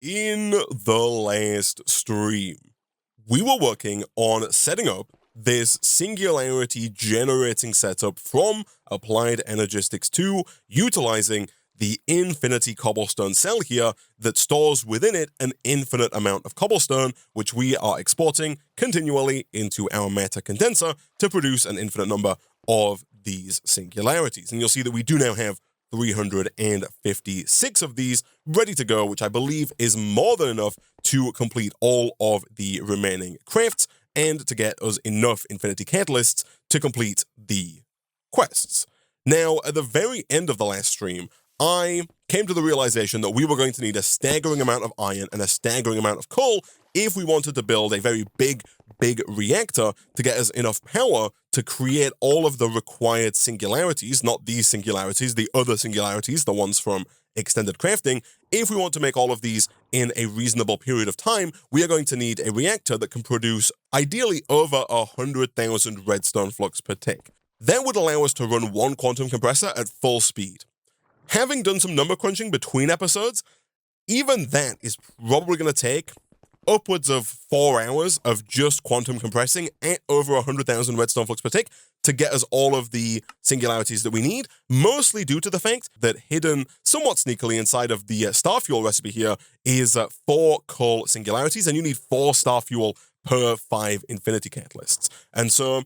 In the last stream, we were working on setting up this singularity generating setup from Applied Energistics 2, utilizing the infinity cobblestone cell here that stores within it an infinite amount of cobblestone, which we are exporting continually into our matter condenser to produce an infinite number of these singularities. And you'll see that we do now have 356 of these ready to go, which I believe is more than enough to complete all of the remaining crafts and to get us enough infinity catalysts to complete the quests. Now, at the very end of the last stream, I came to the realization that we were going to need a staggering amount of iron and a staggering amount of coal if we wanted to build a very big reactor to get us enough power to create all of the required singularities, not these singularities, the other singularities, the ones from extended crafting. If we want to make all of these in a reasonable period of time, we are going to need a reactor that can produce ideally over 100,000 redstone flux per tick. That would allow us to run one quantum compressor at full speed. Having done some number crunching between episodes, even that is probably going to take upwards of 4 hours of just quantum compressing at over 100,000 redstone flux per tick to get us all of the singularities that we need, mostly due to the fact that hidden somewhat sneakily inside of the star fuel recipe here is 4 coal singularities, and you need 4 star fuel per 5 infinity catalysts. And so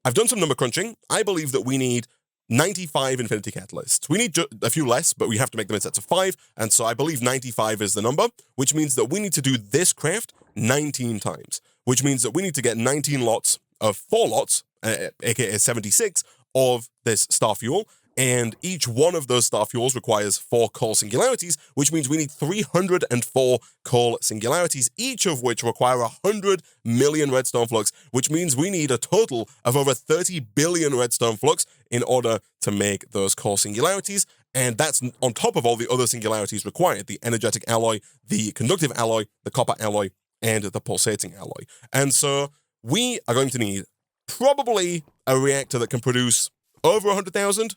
I've done some number crunching. I believe that we need 95 infinity catalysts. We need a few less, but we have to make them in sets of 5, and so I believe 95 is the number, which means that we need to do this craft 19 times, which means that we need to get 19 lots of 4 lots, aka 76, of this star fuel, and each one of those star fuels requires 4 coal singularities, which means we need 304 coal singularities, each of which require 100 million redstone flux, which means we need a total of over 30 billion redstone flux in order to make those coal singularities, and that's on top of all the other singularities required, the energetic alloy, the conductive alloy, the copper alloy, and the pulsating alloy. And so we are going to need probably a reactor that can produce over 100,000,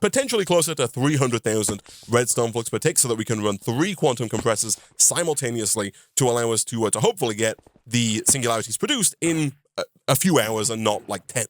potentially closer to 300,000 redstone flux per tick so that we can run 3 quantum compressors simultaneously to allow us to hopefully get the singularities produced in a few hours and not like 10.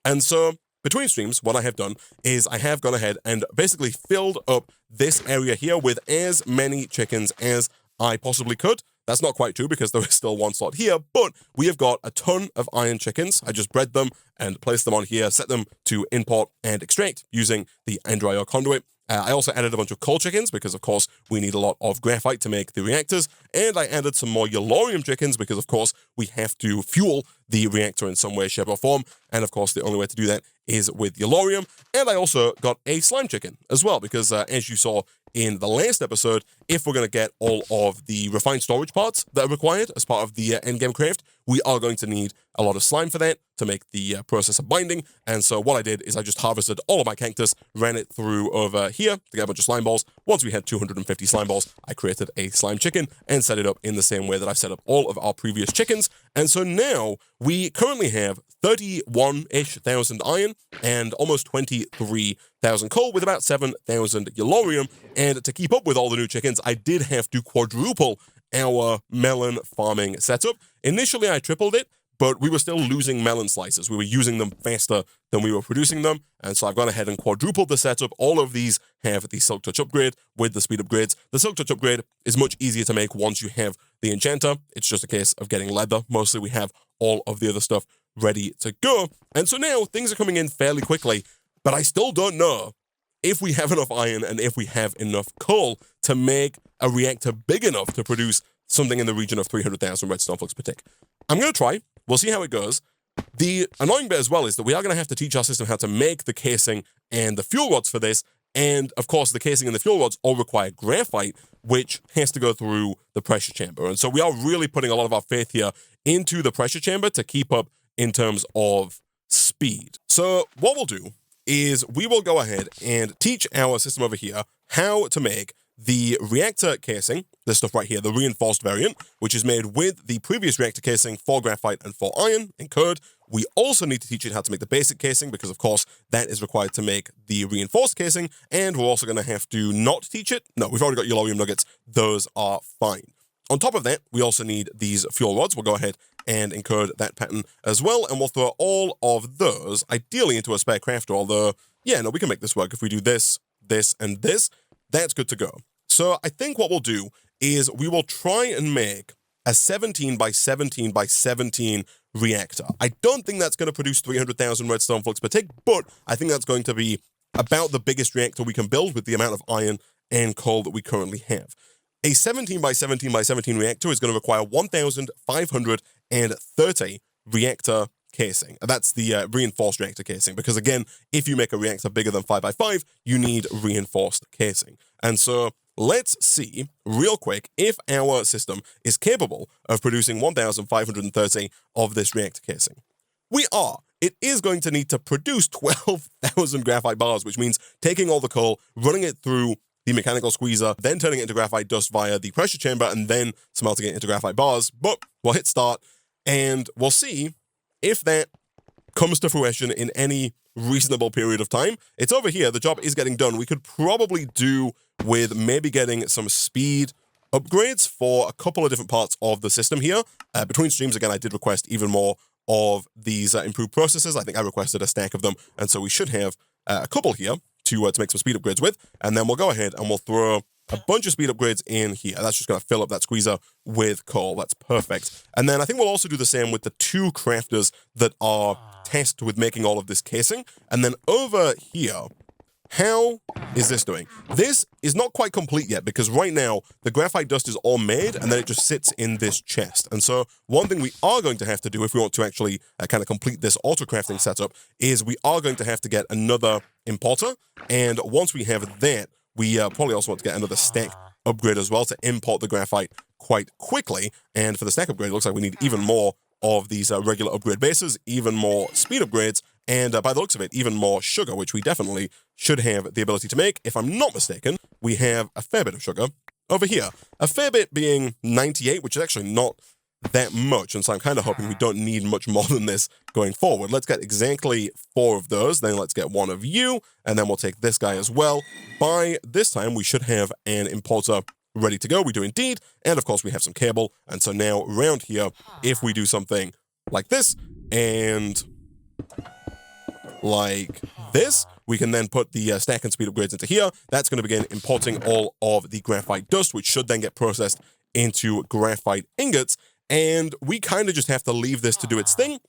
And so between streams, what I have done is I have gone ahead and basically filled up this area here with as many chickens as I possibly could. That's not quite true because there is still 1 slot here, but we have got a ton of iron chickens. I just bred them and placed them on here, set them to import and extract using the Andrio conduit. I also added a bunch of coal chickens because, of course, we need a lot of graphite to make the reactors. And I added some more yellorium chickens because, of course, we have to fuel the reactor in some way, shape, or form. And, of course, the only way to do that is with yellorium. And I also got a slime chicken as well because, as you saw in the last episode, if we're going to get all of the refined storage parts that are required as part of the endgame craft, we are going to need a lot of slime for that to make the process of binding. And so what I did is I just harvested all of my cactus, ran it through over here to get a bunch of slime balls. Once we had 250 slime balls, I created a slime chicken and set it up in the same way that I've set up all of our previous chickens. And so now we currently have 31-ish thousand iron and almost 23,000 coal with about 7,000 yellorium. And to keep up with all the new chickens, I did have to quadruple our melon farming setup. Initially, I tripled it, but we were still losing melon slices. We were using them faster than we were producing them, and so I've gone ahead and quadrupled the setup. All of these have the Silk Touch upgrade with the speed upgrades. The Silk Touch upgrade is much easier to make once you have the enchanter. It's just a case of getting leather. Mostly we have all of the other stuff ready to go, and so now things are coming in fairly quickly, but I still don't know if we have enough iron and if we have enough coal to make a reactor big enough to produce something in the region of 300,000 redstone flux per tick. I'm going to try. We'll see how it goes. The annoying bit as well is that we are going to have to teach our system how to make the casing and the fuel rods for this. And, of course, the casing and the fuel rods all require graphite, which has to go through the pressure chamber. And so we are really putting a lot of our faith here into the pressure chamber to keep up in terms of speed. So what we'll do is we will go ahead and teach our system over here how to make the reactor casing, this stuff right here, the reinforced variant, which is made with the previous reactor casing for graphite and for iron incurred. We also need to teach it how to make the basic casing because, of course, that is required to make the reinforced casing, and we're also going to have to not teach it. No, we've already got yellorium nuggets. Those are fine. On top of that, we also need these fuel rods. We'll go ahead and encode that pattern as well, and we'll throw all of those, ideally, into a spare crafter, although, yeah, no, we can make this work. If we do this, this, and this, that's good to go. So I think what we'll do is we will try and make a 17 by 17 by 17 reactor. I don't think that's going to produce 300,000 redstone flux per tick, but I think that's going to be about the biggest reactor we can build with the amount of iron and coal that we currently have. A 17 by 17 by 17 reactor is going to require 1,530 reactor casing. That's the reinforced reactor casing, because again, if you make a reactor bigger than 5 by 5, you need reinforced casing. And so let's see real quick if our system is capable of producing 1,530 of this reactor casing. We are. It is going to need to produce 12,000 graphite bars, which means taking all the coal, running it through the mechanical squeezer, then turning it into graphite dust via the pressure chamber, and then smelting it into graphite bars. But we'll hit start, and we'll see if that comes to fruition in any reasonable period of time. It's over here. The job is getting done. We could probably do with maybe getting some speed upgrades for a couple of different parts of the system here. Between streams, again, I did request even more of these improved processes. I think I requested a stack of them, and so we should have a couple here to make some speed upgrades with, and then we'll go ahead and we'll throw a bunch of speed upgrades in here. That's just going to fill up that squeezer with coal. That's perfect. And then I think we'll also do the same with the 2 crafters that are tasked with making all of this casing. And then over here, how is this doing? This is not quite complete yet, because right now the graphite dust is all made and then it just sits in this chest. And so one thing we are going to have to do if we want to actually kind of complete this auto crafting setup is we are going to have to get another importer. And once we have that, we probably also want to get another stack upgrade as well to import the graphite quite quickly. And for the stack upgrade, it looks like we need even more of these regular upgrade bases, even more speed upgrades, and by the looks of it, even more sugar, which we definitely should have the ability to make. If I'm not mistaken, we have a fair bit of sugar over here. A fair bit being 98, which is actually not that much, and so I'm kind of hoping we don't need much more than this going forward. Let's get exactly 4 of those, then let's get 1 of you, and then we'll take this guy as well. By this time, we should have an importer ready to go. We do indeed, and of course we have some cable, and so now around here, if we do something like this, and like this, we can then put the stack and speed upgrades into here. That's going to begin importing all of the graphite dust, which should then get processed into graphite ingots, and we kind of just have to leave this to do its thing.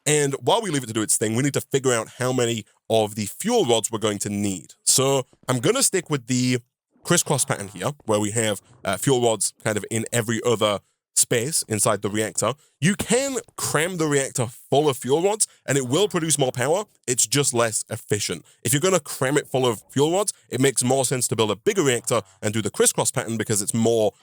And while we leave it to do its thing, we need to figure out how many of the fuel rods we're going to need. So I'm going to stick with the crisscross pattern here, where we have fuel rods kind of in every other space inside the reactor. You can cram the reactor full of fuel rods and it will produce more power. It's just less efficient. If you're going to cram it full of fuel rods, it makes more sense to build a bigger reactor and do the crisscross pattern because it's more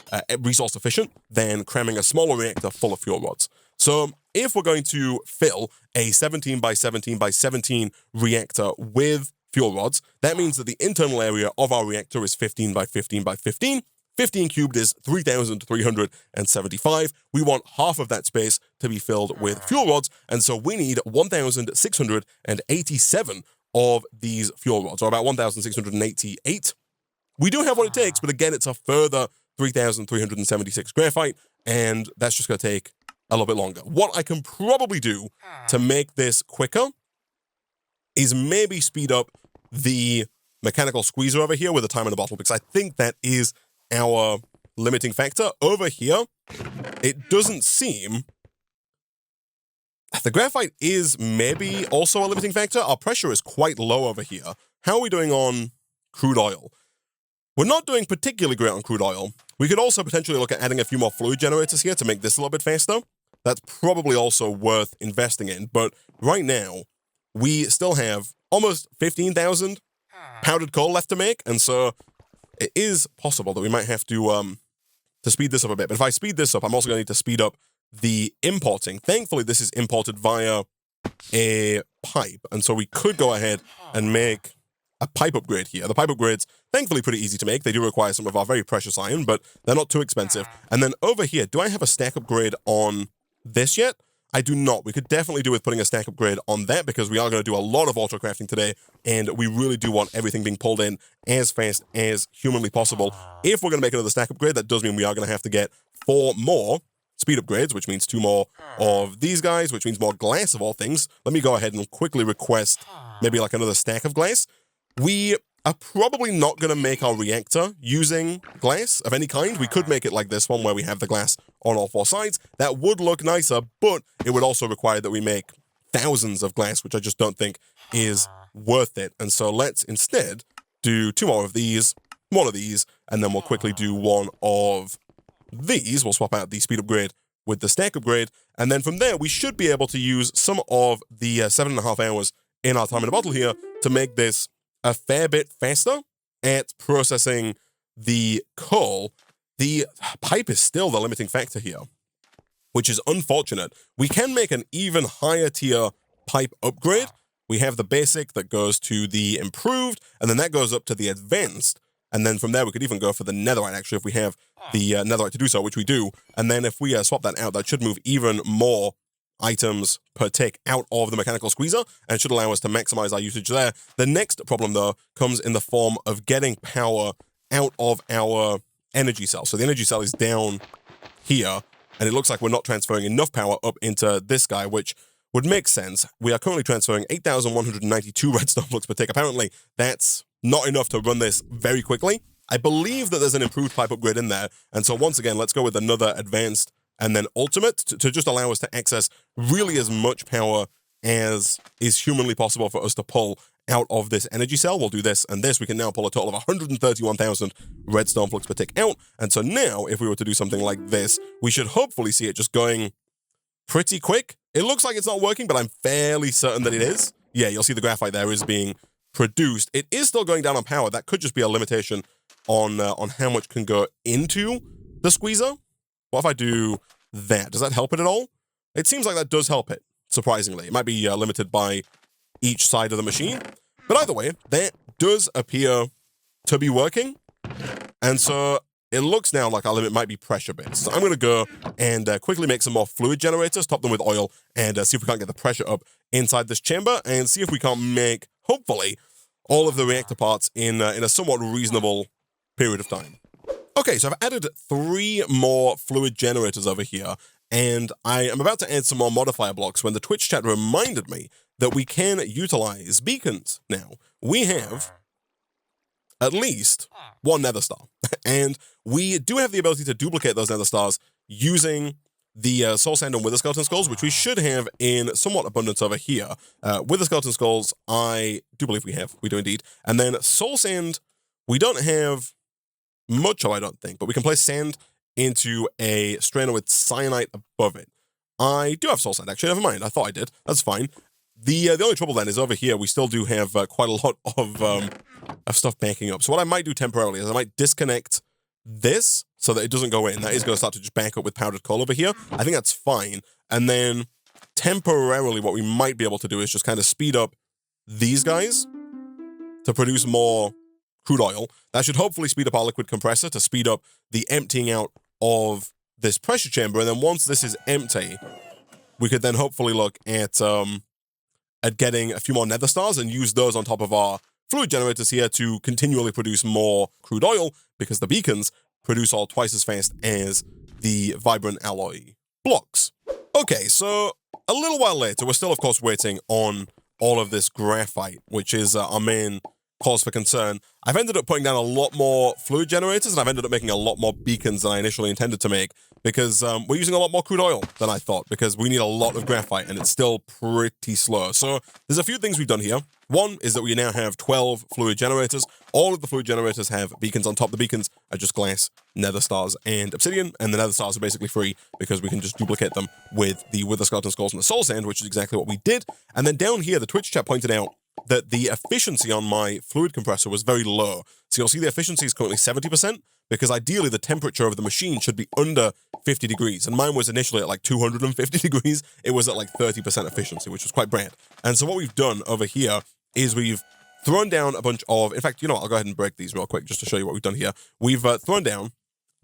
resource efficient than cramming a smaller reactor full of fuel rods. So if we're going to fill a 17 by 17 by 17 reactor with fuel rods, that means that the internal area of our reactor is 15 by 15 by 15. 15 cubed is 3,375. We want half of that space to be filled with fuel rods, and so we need 1,687 of these fuel rods, or about 1,688. We do have what it takes, but again, it's a further 3,376 graphite, and that's just going to take a little bit longer. What I can probably do to make this quicker is maybe speed up the mechanical squeezer over here with a time in the bottle, because I think that is our limiting factor. Over here, it doesn't seem... The graphite is maybe also a limiting factor. Our pressure is quite low over here. How are we doing on crude oil? We're not doing particularly great on crude oil. We could also potentially look at adding a few more fluid generators here to make this a little bit faster. That's probably also worth investing in. But right now, we still have almost 15,000 powdered coal left to make, and so it is possible that we might have to speed this up a bit. But if I speed this up, I'm also going to need to speed up the importing. Thankfully, this is imported via a pipe, and so we could go ahead and make a pipe upgrade here. The pipe upgrade's thankfully pretty easy to make. They do require some of our very precious iron, but they're not too expensive. And then over here, do I have a stack upgrade on this yet? I do not. We could definitely do with putting a stack upgrade on that, because we are going to do a lot of auto crafting today, and we really do want everything being pulled in as fast as humanly possible. If we're going to make another stack upgrade, that does mean we are going to have to get 4 more speed upgrades, which means 2 more of these guys, which means more glass of all things. Let me go ahead and quickly request maybe like another stack of glass. We are probably not going to make our reactor using glass of any kind. We could make it like this one where we have the glass on all 4 sides. That would look nicer, but it would also require that we make thousands of glass, which I just don't think is worth it. And so let's instead do 2 more of these, 1 of these, and then we'll quickly do 1 of these. We'll swap out the speed upgrade with the stack upgrade, and then from there we should be able to use some of the 7.5 hours in our time in a bottle here to make this a fair bit faster at processing the coal. The pipe is still the limiting factor here, which is unfortunate. We can make an even higher tier pipe upgrade. We have the basic that goes to the improved, and then that goes up to the advanced. And then from there, we could even go for the netherite, actually, if we have the netherite to do so, which we do. And then if we swap that out, that should move even more items per tick out of the mechanical squeezer, and it should allow us to maximize our usage there. The next problem, though, comes in the form of getting power out of our energy cell. So the energy cell is down here, and it looks like we're not transferring enough power up into this guy, which would make sense. We are currently transferring 8,192 redstone flux per tick. Apparently, that's not enough to run this very quickly. I believe that there's an improved pipe upgrade in there, and so once again, let's go with another advanced and then ultimate to just allow us to access really as much power as is humanly possible for us to pull out of this energy cell. We'll do this and this. We can now pull a total of 131,000 redstone flux per tick out. And so now, if we were to do something like this, we should hopefully see it just going pretty quick. It looks like it's not working, but I'm fairly certain that it is. Yeah, you'll see the graphite there is being produced. It is still going down on power. That could just be a limitation on how much can go into the squeezer. What if I do that? Does that help it at all? It seems like that does help it, surprisingly. It might be limited by each side of the machine. But either way, that does appear to be working. And so it looks now like our limit might be pressure-based. So I'm going to go and quickly make some more fluid generators, top them with oil, and see if we can't get the pressure up inside this chamber, and see if we can't make, hopefully, all of the reactor parts in a somewhat reasonable period of time. Okay, so I've added 3 more fluid generators over here, and I am about to add some more modifier blocks when the Twitch chat reminded me that we can utilize beacons now. We have at least 1 nether star, and we do have the ability to duplicate those nether stars using the soul sand and wither skeleton skulls, which we should have in somewhat abundance over here. Wither skeleton skulls, I do believe we do indeed. And then soul sand, we don't have much of, I don't think, but we can place sand into a strainer with cyanite above it. I do have soul sand, actually, never mind. I thought I did. That's fine. The only trouble then is over here, we still do have quite a lot of stuff backing up. So what I might do temporarily is I might disconnect this so that it doesn't go in. That is going to start to just back up with powdered coal over here. I think that's fine. And then temporarily what we might be able to do is just kind of speed up these guys to produce more crude oil. That should hopefully speed up our liquid compressor to speed up the emptying out of this pressure chamber. And then once this is empty, we could then hopefully look at getting a few more nether stars and use those on top of our fluid generators here to continually produce more crude oil, because the beacons produce all twice as fast as the vibrant alloy blocks. Okay, so a little while later, we're still, of course, waiting on all of this graphite, which is our main cause for concern. I've ended up putting down a lot more fluid generators, and I've ended up making a lot more beacons than I initially intended to make, because we're using a lot more crude oil than I thought, because we need a lot of graphite, and it's still pretty slow. So there's a few things we've done here. One is that we now have 12 fluid generators. All of the fluid generators have beacons on top. The beacons are just glass, nether stars, and obsidian, and the nether stars are basically free because we can just duplicate them with the wither skeleton skulls and the soul sand, which is exactly what we did. And then down here, the Twitch chat pointed out that the efficiency on my fluid compressor was very low. So you'll see the efficiency is currently 70%, because ideally the temperature of the machine should be under 50 degrees. And mine was initially at like 250 degrees. It was at like 30% efficiency, which was quite bad. And so what we've done over here is we've thrown down a bunch of, in fact, you know what, I'll go ahead and break these real quick just to show you what we've done here. We've thrown down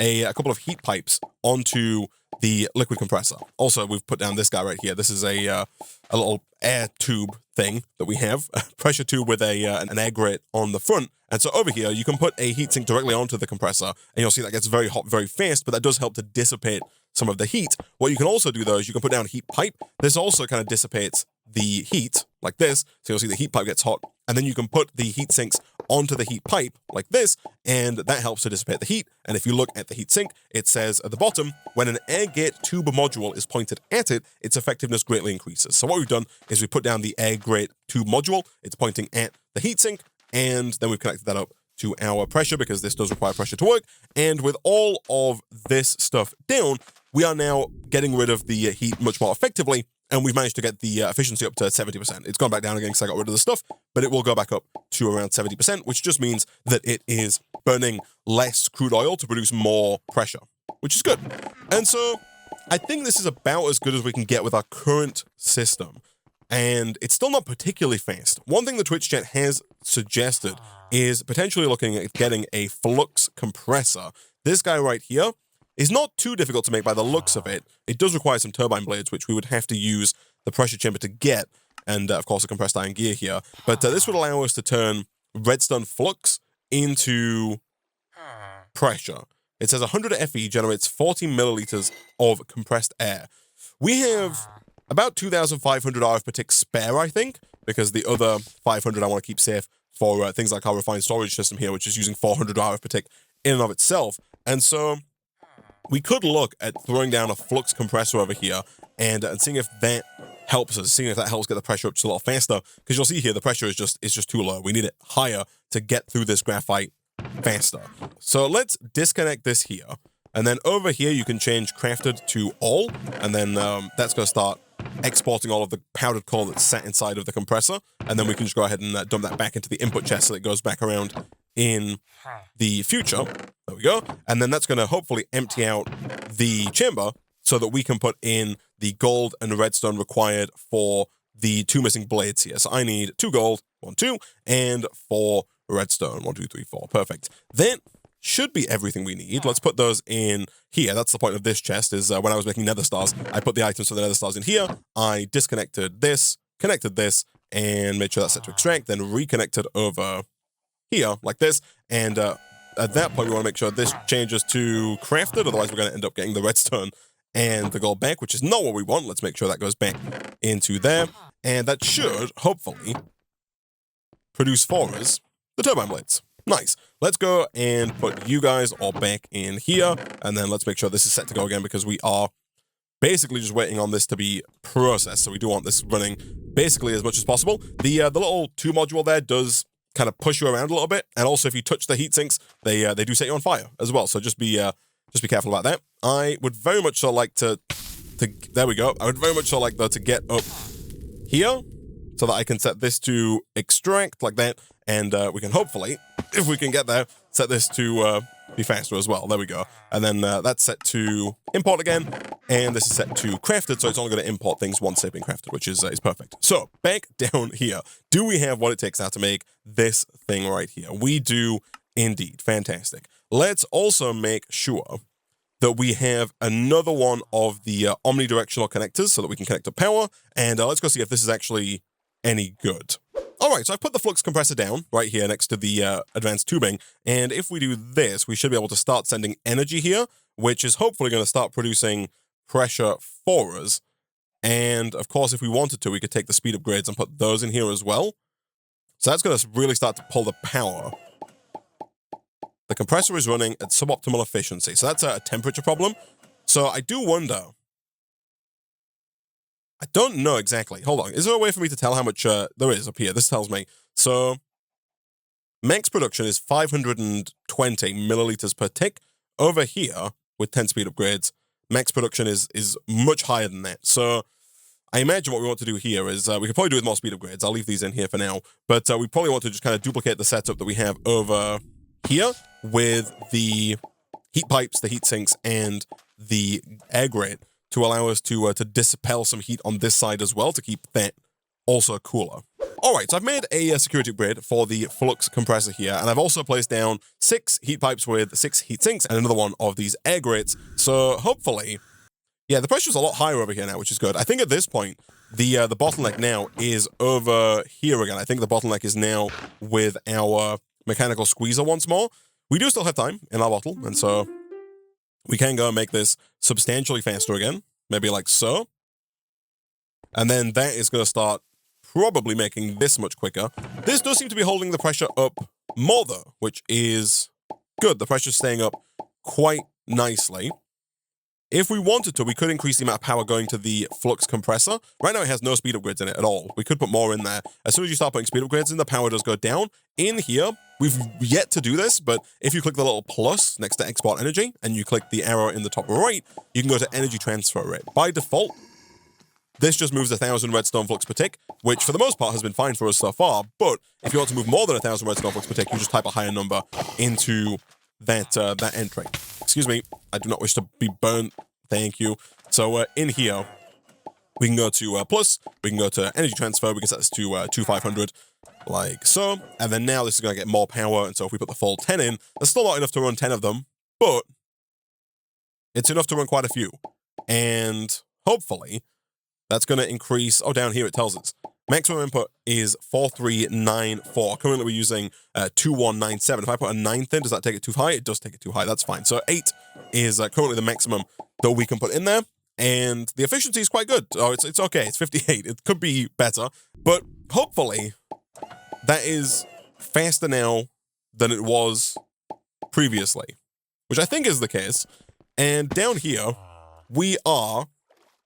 a couple of heat pipes onto the liquid compressor. Also, we've put down this guy right here. This is a little air tube thing that we have, a pressure tube with an air grate on the front. And so over here, you can put a heatsink directly onto the compressor, and you'll see that gets very hot very fast, but that does help to dissipate some of the heat. What you can also do, though, is you can put down a heat pipe. This also kind of dissipates the heat, like this. So you'll see the heat pipe gets hot, and then you can put the heat sinks onto the heat pipe, like this, and that helps to dissipate the heat. And if you look at the heat sink, it says at the bottom, when an air gate tube module is pointed at it, its effectiveness greatly increases. So what we've done is we put down the air grate tube module, it's pointing at the heat sink, and then we've connected that up to our pressure because this does require pressure to work. And with all of this stuff down, we are now getting rid of the heat much more effectively, and we've managed to get the efficiency up to 70%. It's gone back down again because I got rid of the stuff, but it will go back up to around 70%, which just means that it is burning less crude oil to produce more pressure, which is good. And so I think this is about as good as we can get with our current system, and it's still not particularly fast. One thing the Twitch chat has suggested is potentially looking at getting a Flux compressor. This guy right here is not too difficult to make by the looks of it. It does require some turbine blades, which we would have to use the pressure chamber to get, and of course a compressed iron gear here. But this would allow us to turn redstone flux into pressure. It says 100 Fe generates 40 milliliters of compressed air. We have about 2,500 RF per tick spare, I think, because the other 500 I want to keep safe for things like our refined storage system here, which is using 400 RF per tick in and of itself. And so we could look at throwing down a flux compressor over here and seeing if that helps us, seeing if that helps get the pressure up just a little faster, because you'll see here the pressure is just too low. We need it higher to get through this graphite faster. So let's disconnect this here, and then over here you can change crafted to all, and then that's going to start exporting all of the powdered coal that's sat inside of the compressor, and then we can just go ahead and dump that back into the input chest so that it goes back around in the future. There we go. And then that's going to hopefully empty out the chamber so that we can put in the gold and redstone required for the 2 missing blades here. So I need 2 gold, 1, 2, and 4 redstone. 1, 2, 3, 4. Perfect. That should be everything we need. Let's put those in here. That's the point of this chest, is when I was making nether stars, I put the items for the nether stars in here. I disconnected this, connected this, and made sure that's set to extract, then reconnected over here like this. And at that point, we want to make sure this changes to crafted, otherwise we're going to end up getting the redstone and the gold back, which is not what we want. Let's make sure that goes back into there. And that should, hopefully, produce for us the turbine blades. Nice. Let's go and put you guys all back in here, and then let's make sure this is set to go again, because we are basically just waiting on this to be processed. So we do want this running basically as much as possible. The little 2 module there does kind of push you around a little bit, and also if you touch the heat sinks, they do set you on fire as well. So just be careful about that. I would very much so like to there we go. I would very much so like though to get up here so that I can set this to extract like that, and we can hopefully, if we can get there, set this to be faster as well. There we go. And then that's set to import again, and this is set to crafted, so it's only going to import things once they've been crafted, which is perfect. So back down here, do we have what it takes now to make this thing right here? We do indeed. Fantastic. Let's also make sure that we have another one of the omnidirectional connectors so that we can connect to power, and let's go see if this is actually any good. All right, so I've put the flux compressor down right here next to the advanced tubing, and if we do this, we should be able to start sending energy here, which is hopefully going to start producing pressure for us. And of course, if we wanted to, we could take the speed upgrades and put those in here as well. So that's going to really start to pull the power. The compressor is running at suboptimal efficiency, so that's a temperature problem. So I do wonder, I don't know exactly. Hold on. Is there a way for me to tell how much there is up here? This tells me. So max production is 520 milliliters per tick. Over here, with 10 speed upgrades, max production is much higher than that. So I imagine what we want to do here is, we could probably do with more speed upgrades. I'll leave these in here for now. But we probably want to just kind of duplicate the setup that we have over here with the heat pipes, the heat sinks, and the air grate, to allow us to dispel some heat on this side as well, to keep that also cooler. All right, so I've made a security upgrade for the flux compressor here, and I've also placed down 6 heat pipes with 6 heat sinks and another one of these air grates. So hopefully Yeah, the pressure's a lot higher over here now, which is good. I think at this point, the bottleneck now is over here again. I think the bottleneck is now with our mechanical squeezer once more. We do still have time in our bottle, and so we can go and make this substantially faster again. Maybe like so. And then that is going to start probably making this much quicker. This does seem to be holding the pressure up more, though, which is good. The pressure's staying up quite nicely. If we wanted to, we could increase the amount of power going to the Flux compressor. Right now, it has no speed upgrades in it at all. We could put more in there. As soon as you start putting speed upgrades in, the power does go down. In here, we've yet to do this, but if you click the little plus next to export energy, and you click the arrow in the top right, you can go to energy transfer rate. By default, this just moves 1,000 redstone flux per tick, which for the most part has been fine for us so far, but if you want to move more than 1,000 redstone flux per tick, you just type a higher number into that entry. Excuse me, I do not wish to be burnt. Thank you. So in here, we can go to plus, we can go to energy transfer, we can set this to 2500, like so, and then now this is going to get more power, and so if we put the full 10 in, that's still not enough to run 10 of them, but it's enough to run quite a few, and hopefully that's going to increase. Oh, down here it tells us maximum input is 4394. Currently we're using 2197. If I put a 9th in, does that take it too high? It does take it too high. That's fine. So 8 is currently the maximum that we can put in there, and the efficiency is quite good. Oh, it's okay. It's 58. It could be better, but hopefully that is faster now than it was previously, which I think is the case. And down here, we are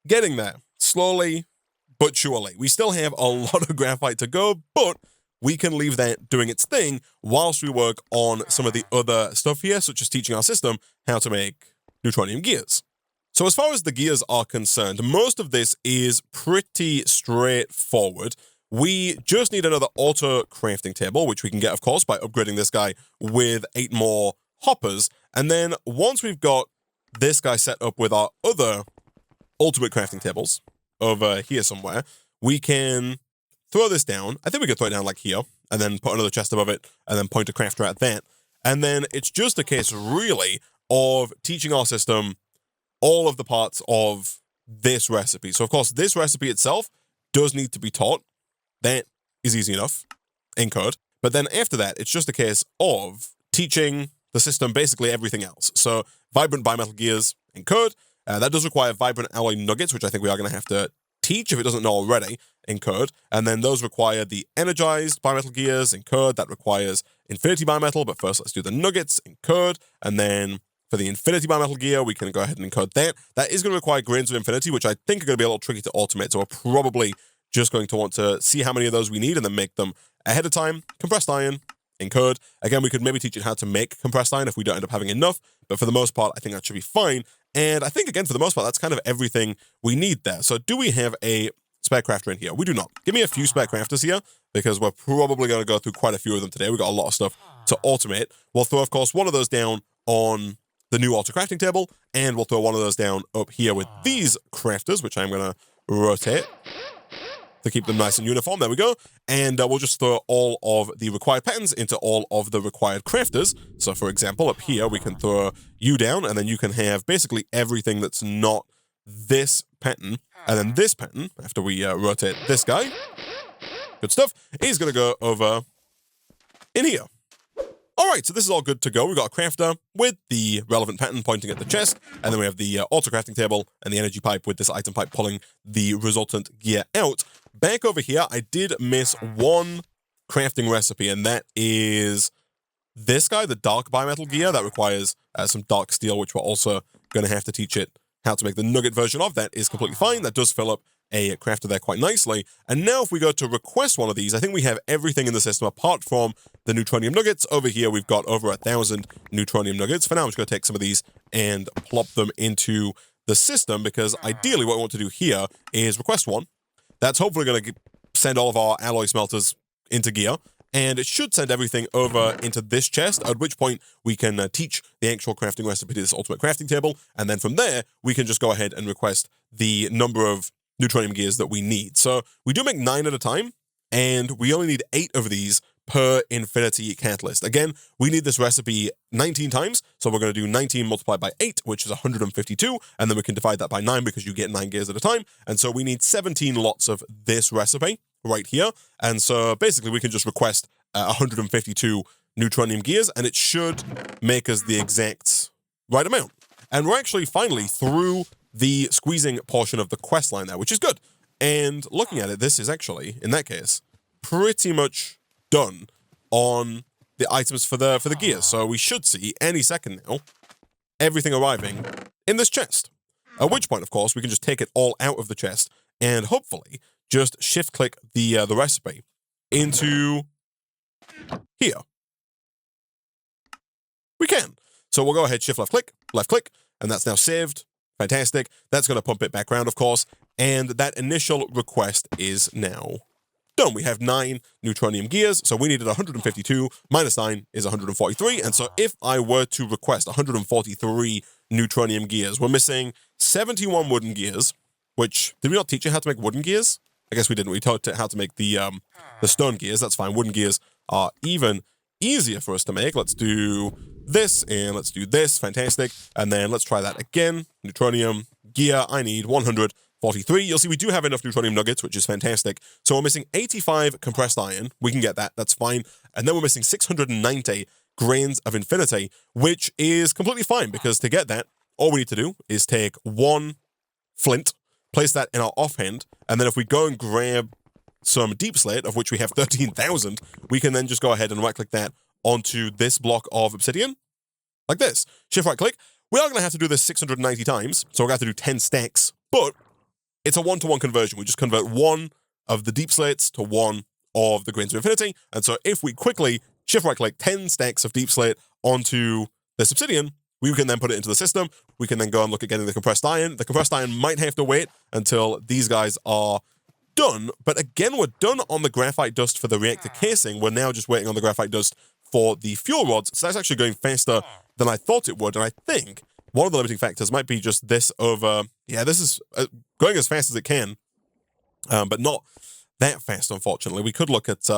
getting there. Slowly but surely. We still have a lot of graphite to go, but we can leave that doing its thing whilst we work on some of the other stuff here, such as teaching our system how to make neutronium gears. So as far as the gears are concerned, most of this is pretty straightforward. We just need another auto crafting table, which we can get, of course, by upgrading this guy with 8 more hoppers. And then once we've got this guy set up with our other ultimate crafting tables over here somewhere, we can throw this down. I think we could throw it down like here, and then put another chest above it, and then point a crafter at that. And then it's just a case, really, of teaching our system all of the parts of this recipe. So, of course, this recipe itself does need to be taught. That is easy enough in code. But then after that, it's just a case of teaching the system basically everything else. So, vibrant bimetal gears in code. That does require vibrant alloy nuggets, which I think we are going to have to teach if it doesn't know already in code. And then those require the energized bimetal gears in code. That requires infinity bimetal, but first let's do the nuggets in code. And then for the infinity bimetal gear, we can go ahead and encode that. That is going to require grains of infinity, which I think are going to be a little tricky to automate. So we're probably just going to want to see how many of those we need and then make them ahead of time. Compressed iron in code. Again, we could maybe teach it how to make compressed iron if we don't end up having enough. But for the most part, I think that should be fine. And I think, again, for the most part, that's kind of everything we need there. So do we have a spare crafter in here? We do not. Give me a few spare crafters here, because we're probably going to go through quite a few of them today. We've got a lot of stuff to automate. We'll throw, of course, one of those down on the new auto crafting table, and we'll throw one of those down up here with these crafters, which I'm going to rotate to keep them nice and uniform. There we go. And we'll just throw all of the required patterns into all of the required crafters. So, for example, up here, we can throw you down, and then you can have basically everything that's not this pattern. And then this pattern, after we rotate this guy, good stuff, is going to go over in here. All right, so this is all good to go. We've got a crafter with the relevant pattern pointing at the chest, and then we have the auto crafting table and the energy pipe with this item pipe pulling the resultant gear out. Back over here, I did miss one crafting recipe, and that is this guy, the dark bimetal gear. That requires some dark steel, which we're also going to have to teach it how to make the nugget version of. That is completely fine. That does fill up a crafter there quite nicely. And now if we go to request one of these, I think we have everything in the system apart from the neutronium nuggets. Over here, we've got over 1,000 neutronium nuggets. For now, I'm just going to take some of these and plop them into the system, because ideally what we want to do here is request one. That's hopefully going to send all of our alloy smelters into gear, and it should send everything over into this chest, at which point we can teach the actual crafting recipe to this ultimate crafting table, and then from there, we can just go ahead and request the number of neutronium gears that we need. So we do make 9 at a time, and we only need 8 of these per infinity catalyst. Again, we need this recipe 19 times, so we're going to do 19 multiplied by 8, which is 152, and then we can divide that by 9 because you get 9 gears at a time, and so we need 17 lots of this recipe right here, and so basically we can just request 152 neutronium gears, and it should make us the exact right amount. And we're actually finally through the squeezing portion of the quest line there, which is good. And looking at it, this is actually, in that case, pretty much done on the items for the gears. So we should see any second now everything arriving in this chest. At which point, of course, we can just take it all out of the chest and hopefully just shift-click the recipe into here. We can. So we'll go ahead, shift left click, and that's now saved. Fantastic. That's going to pump it back around, of course. And that initial request is now done. We have 9 neutronium gears, so we needed 152. Minus 9 is 143. And so if I were to request 143 neutronium gears, we're missing 71 wooden gears, which, did we not teach you how to make wooden gears? I guess we didn't. We taught how to make the stone gears. That's fine. Wooden gears are even easier for us to make. Let's do this, and let's do this. Fantastic. And then let's try that again. Neutronium gear, I need 143. You'll see we do have enough neutronium nuggets, which is fantastic. So we're missing 85 compressed iron. We can get that. That's fine. And then we're missing 690 grains of infinity, which is completely fine, because to get that, all we need to do is take 1 flint, place that in our offhand, and then if we go and grab some deep slate, of which we have 13,000, we can then just go ahead and right-click that onto this block of obsidian, like this. Shift right-click. We are going to have to do this 690 times, so we're going to have to do 10 stacks, but it's a one-to-one conversion. We just convert 1 of the deep slates to 1 of the grains of infinity, and so if we quickly shift right-click 10 stacks of deep slate onto this obsidian, we can then put it into the system. We can then go and look at getting the compressed iron. The compressed iron might have to wait until these guys are done, but again, we're done on the graphite dust for the reactor casing. We're now just waiting on the graphite dust for the fuel rods, so that's actually going faster than I thought it would, and I think one of the limiting factors might be just this over, yeah, this is going as fast as it can, but not that fast, unfortunately. We could look at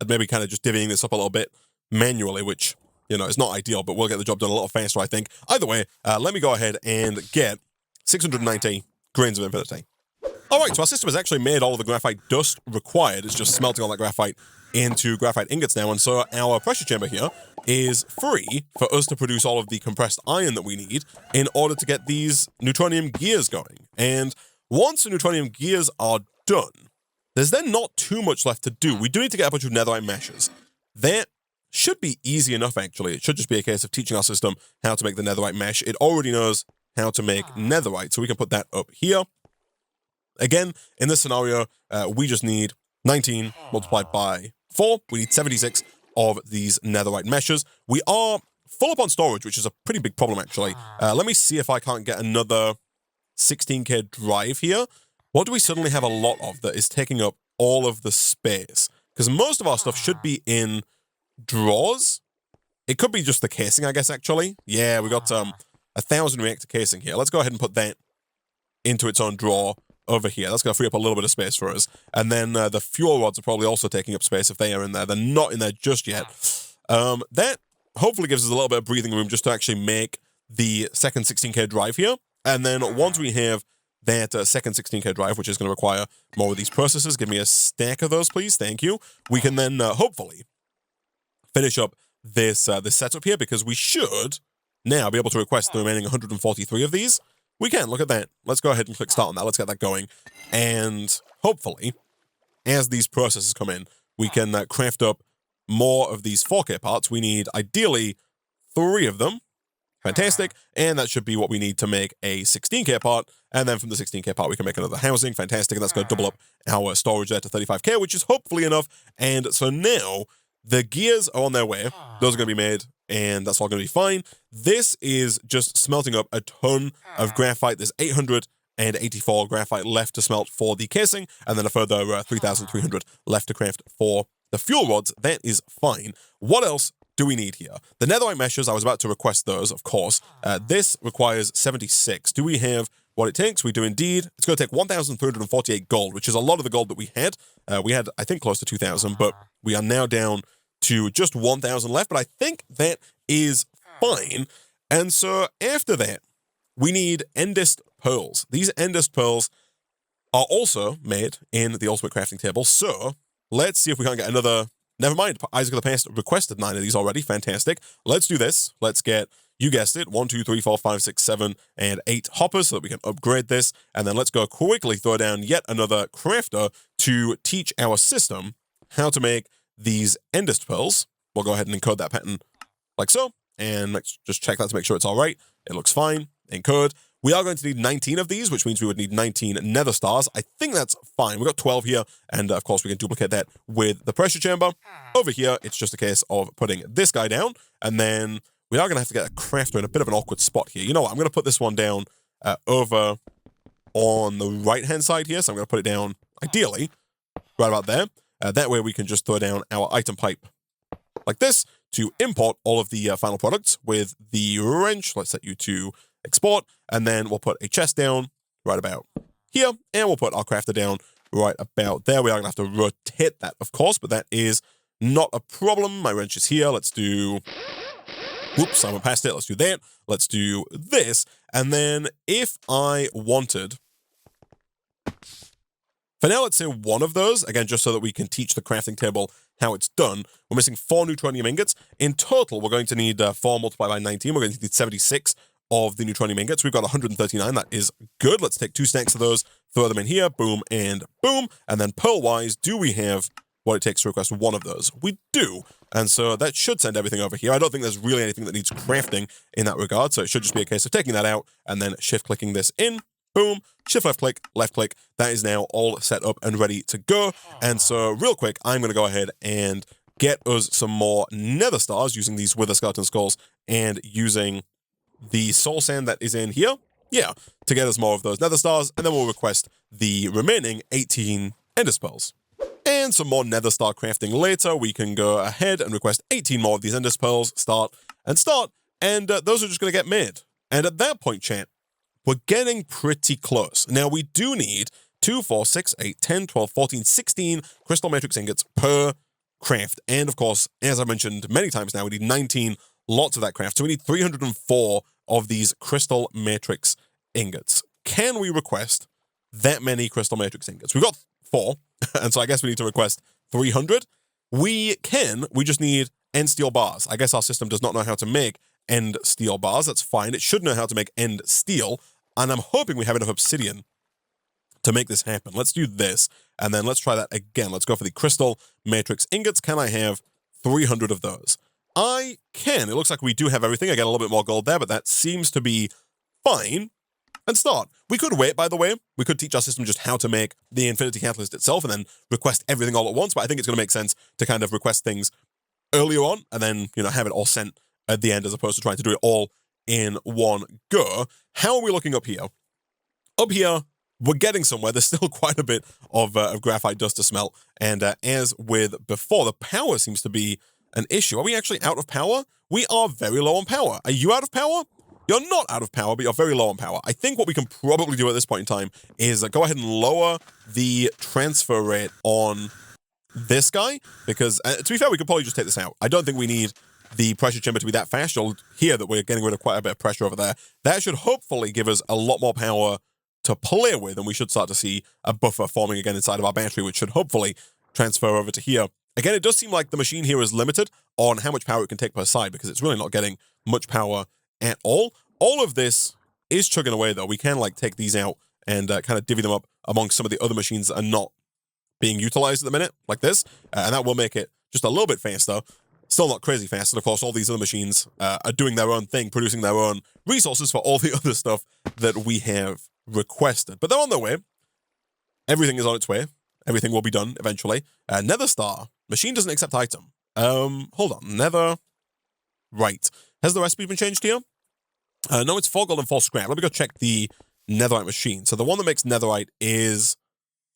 maybe kind of just divvying this up a little bit manually, which, you know, is not ideal, but we'll get the job done a little faster, I think. Either way, let me go ahead and get 690 grains of infinity. All right, so our system has actually made all of the graphite dust required. It's just smelting all that graphite into graphite ingots now, and so our pressure chamber here is free for us to produce all of the compressed iron that we need in order to get these neutronium gears going. And once the neutronium gears are done, there's then not too much left to do. We do need to get a bunch of netherite meshes. That should be easy enough, actually. It should just be a case of teaching our system how to make the netherite mesh. It already knows how to make netherite, so we can put that up here. Again, in this scenario, we just need 19 multiplied by 4. We need 76 of these netherite meshes. We are full up on storage, which is a pretty big problem, actually. Let me see if I can't get another 16K drive here. What do we suddenly have a lot of that is taking up all of the space? Because most of our stuff should be in drawers. It could be just the casing, I guess, actually. Yeah, we got 1,000 reactor casing here. Let's go ahead and put that into its own drawer over here. That's going to free up a little bit of space for us. And then the fuel rods are probably also taking up space if they are in there. They're not in there just yet. That hopefully gives us a little bit of breathing room just to actually make the second 16K drive here. And then once we have that second 16K drive, which is going to require more of these processors, give me a stack of those, please. Thank you. We can then hopefully finish up this setup here, because we should now be able to request the remaining 143 of these. We can, look at that. Let's go ahead and click start on that. Let's get that going. And hopefully, as these processes come in, we can craft up more of these 4K parts. We need, ideally, 3 of them. Fantastic. And that should be what we need to make a 16K part. And then from the 16K part, we can make another housing. Fantastic. And that's going to double up our storage there to 35K, which is hopefully enough. And so now, the gears are on their way. Those are going to be made, and that's all going to be fine. This is just smelting up a ton of graphite. There's 884 graphite left to smelt for the casing, and then a further 3,300 left to craft for the fuel rods. That is fine. What else do we need here? The netherite meshes, I was about to request those, of course. This requires 76. Do we have what it takes. We do indeed. It's going to take 1,348 gold, which is a lot of the gold that we had. We had, I think, close to 2,000, but we are now down to just 1,000 left. But I think that is fine. And so after that, we need endist pearls. These endist pearls are also made in the ultimate crafting table. So let's see if we can't get another. Never mind. Isaac of the Past requested 9 of these already. Fantastic. Let's do this. Let's get, you guessed it, 1, 2, 3, 4, 5, 6, 7, and 8 hoppers so that we can upgrade this. And then let's go quickly throw down yet another crafter to teach our system how to make these endist pearls. We'll go ahead and encode that pattern like so. And let's just check that to make sure it's all right. It looks fine. Encode. We are going to need 19 of these, which means we would need 19 nether stars. I think that's fine. We've got 12 here, and of course we can duplicate that with the pressure chamber. Over here, it's just a case of putting this guy down, and then we are going to have to get a crafter in a bit of an awkward spot here. You know what? I'm going to put this one down over on the right-hand side here, so I'm going to put it down, ideally, right about there. That way we can just throw down our item pipe like this to import all of the final products with the wrench. Let's set you to export, and then we'll put a chest down right about here, and we'll put our crafter down right about there. We are going to have to rotate that, of course, but that is not a problem. My wrench is here. Let's do... Whoops, I went past it. Let's do that. Let's do this. And then if I wanted... For now, let's say one of those, again, just so that we can teach the crafting table how it's done. We're missing 4 neutronium ingots. In total, we're going to need 4 multiplied by 19. We're going to need 76 of the neutronium ingots. We've got 139. That is good. Let's take 2 stacks of those, throw them in here, boom and boom. And then pearl-wise, do we have what it takes to request one of those? We do. And so that should send everything over here. I don't think there's really anything that needs crafting in that regard. So it should just be a case of taking that out and then shift-clicking this in. Boom. Shift left click, left click. That is now all set up and ready to go. And so real quick, I'm going to go ahead and get us some more nether stars using these wither skeleton skulls and using the soul sand that is in here. Yeah, to get us more of those nether stars. And then we'll request the remaining 18 ender spells. And some more nether star crafting later. We can go ahead and request 18 more of these ender spells. Start and start. And those are just going to get made. And at that point, chat, we're getting pretty close. Now, we do need 2, 4, 6, 8, 10, 12, 14, 16 crystal matrix ingots per craft. And of course, as I mentioned many times now, we need 19 lots of that craft. So we need 304 of these crystal matrix ingots. Can we request that many crystal matrix ingots? We've got 4, and so I guess we need to request 300. We can, we just need end steel bars. I guess our system does not know how to make end steel bars. That's fine. It should know how to make end steel, and I'm hoping we have enough obsidian to make this happen. Let's do this, and then let's try that again. Let's go for the crystal matrix ingots. Can I have 300 of those? I can. It looks like we do have everything. I get a little bit more gold there, but that seems to be fine. And start. We could wait, by the way. We could teach our system just how to make the Infinity Catalyst itself and then request everything all at once, but I think it's going to make sense to kind of request things earlier on and then, you know, have it all sent at the end as opposed to trying to do it all in one go. How are we looking up here? Up here, we're getting somewhere. There's still quite a bit of graphite dust to smelt, and as with before, the power seems to be an issue. Are we actually out of power? We are very low on power. Are you out of power? You're not out of power, but you're very low on power. I think what we can probably do at this point in time is go ahead and lower the transfer rate on this guy, because to be fair, we could probably just take this out. I don't think we need the pressure chamber to be that fast. You'll hear that we're getting rid of quite a bit of pressure over there. That should hopefully give us a lot more power to play with, and we should start to see a buffer forming again inside of our battery, which should hopefully transfer over to here. Again, it does seem like the machine here is limited on how much power it can take per side, because it's really not getting much power at all. All of this is chugging away, though. We can, like, take these out and kind of divvy them up among some of the other machines that are not being utilized at the minute, like this. And that will make it just a little bit faster. Still not crazy fast. And, of course, all these other machines are doing their own thing, producing their own resources for all the other stuff that we have requested. But they're on their way. Everything is on its way. Everything will be done eventually. Nether star. Machine doesn't accept item. Hold on. Nether. Right. Has the recipe been changed here? No, it's 4 gold and 4 scrap. Let me go check the netherite machine. So the one that makes netherite is...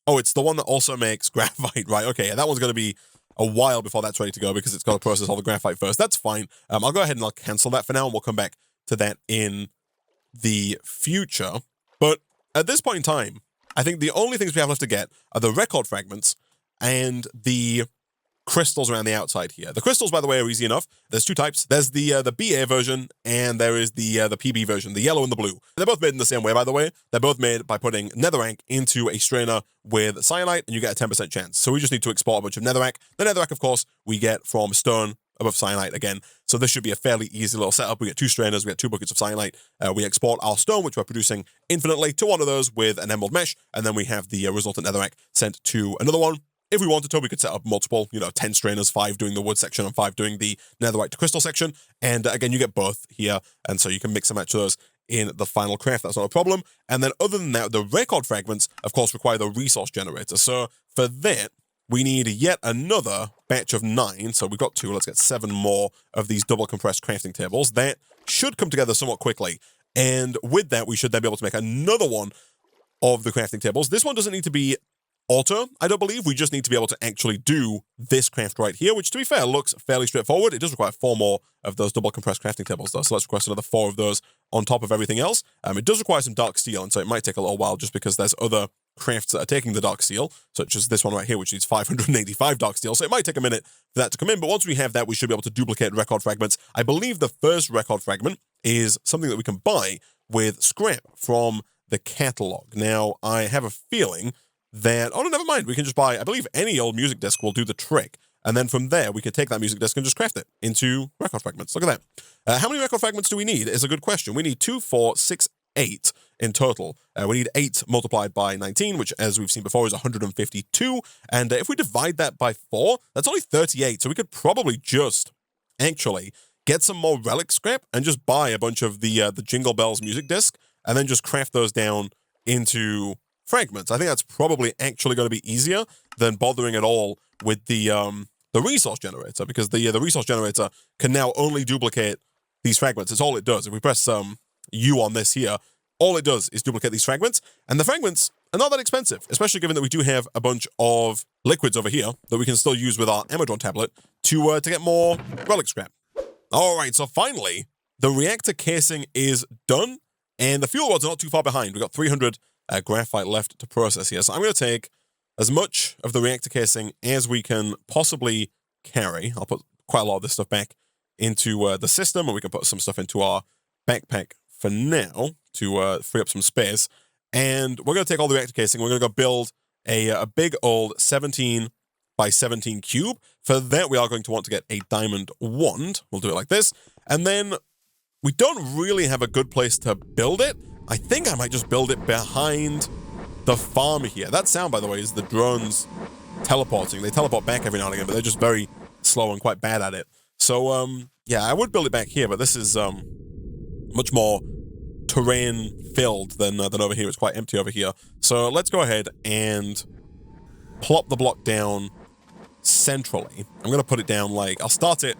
Oh, it's the one that also makes graphite, right? Okay, yeah, that one's going to be a while before that's ready to go because it's got to process all the graphite first. That's fine. I'll go ahead and I'll cancel that for now, and we'll come back to that in the future. But at this point in time, I think the only things we have left to get are the record fragments and the crystals around the outside here. The crystals, by the way, are easy enough. There's two types. There's the BA version, and there is the PB version, the yellow and the blue. They're both made in the same way, by the way. They're both made by putting netherrack into a strainer with cyanite, and you get a 10% chance. So we just need to export a bunch of netherrack. The netherrack, of course, we get from stone above cyanite again. So this should be a fairly easy little setup. We get two strainers, we get 2 buckets of cyanite. We export our stone, which we're producing infinitely, to one of those with an emerald mesh, and then we have the resultant netherrack sent to another one. If we wanted to, we could set up multiple, 10 strainers, 5 doing the wood section and 5 doing the netherite to crystal section. And again, you get both here. And so you can mix and match those in the final craft. That's not a problem. And then other than that, the record fragments, of course, require the resource generator. So for that, we need yet another batch of 9. So we've got 2. Let's get 7 more of these double compressed crafting tables. That should come together somewhat quickly. And with that, we should then be able to make another one of the crafting tables. This one doesn't need to be auto, I don't believe. We just need to be able to actually do this craft right here, which, to be fair, looks fairly straightforward. It does require 4 more of those double compressed crafting tables, though, so let's request another 4 of those on top of everything else. It does require some dark steel, and so it might take a little while just because there's other crafts that are taking the dark steel, such as this one right here, which needs 585 dark steel, so it might take a minute for that to come in, but once we have that, we should be able to duplicate record fragments. I believe the first record fragment is something that we can buy with scrap from the catalog. Now, I have a feeling that, oh no, never mind, we can just buy, I believe any old music disc will do the trick. And then from there, we can take that music disc and just craft it into record fragments. Look at that. How many record fragments do we need is a good question. We need 2, 4, 6, 8 in total. We need 8 multiplied by 19, which, as we've seen before, is 152. And if we divide that by 4, that's only 38. So we could probably just actually get some more relic scrap and just buy a bunch of the Jingle Bells music disc and then just craft those down into fragments. I think that's probably actually going to be easier than bothering at all with the resource generator, because the resource generator can now only duplicate these fragments. It's all it does. If we press U on this here, all it does is duplicate these fragments, and the fragments are not that expensive, especially given that we do have a bunch of liquids over here that we can still use with our Amazon tablet to get more relic scrap. All right, so finally, the reactor casing is done, and the fuel rods are not too far behind. We've got 300 graphite left to process here. So I'm going to take as much of the reactor casing as we can possibly carry. I'll put quite a lot of this stuff back into the system, and we can put some stuff into our backpack for now to free up some space. And we're going to take all the reactor casing. We're going to go build a big old 17 by 17 cube. For that, we are going to want to get a diamond wand. We'll do it like this. And then we don't really have a good place to build it. I think I might just build it behind the farm here. That sound, by the way, is the drones teleporting. They teleport back every now and again, but they're just very slow and quite bad at it. So, yeah, I would build it back here, but this is much more terrain-filled than over here. It's quite empty over here. So let's go ahead and plop the block down centrally. I'm going to put it down like, I'll start it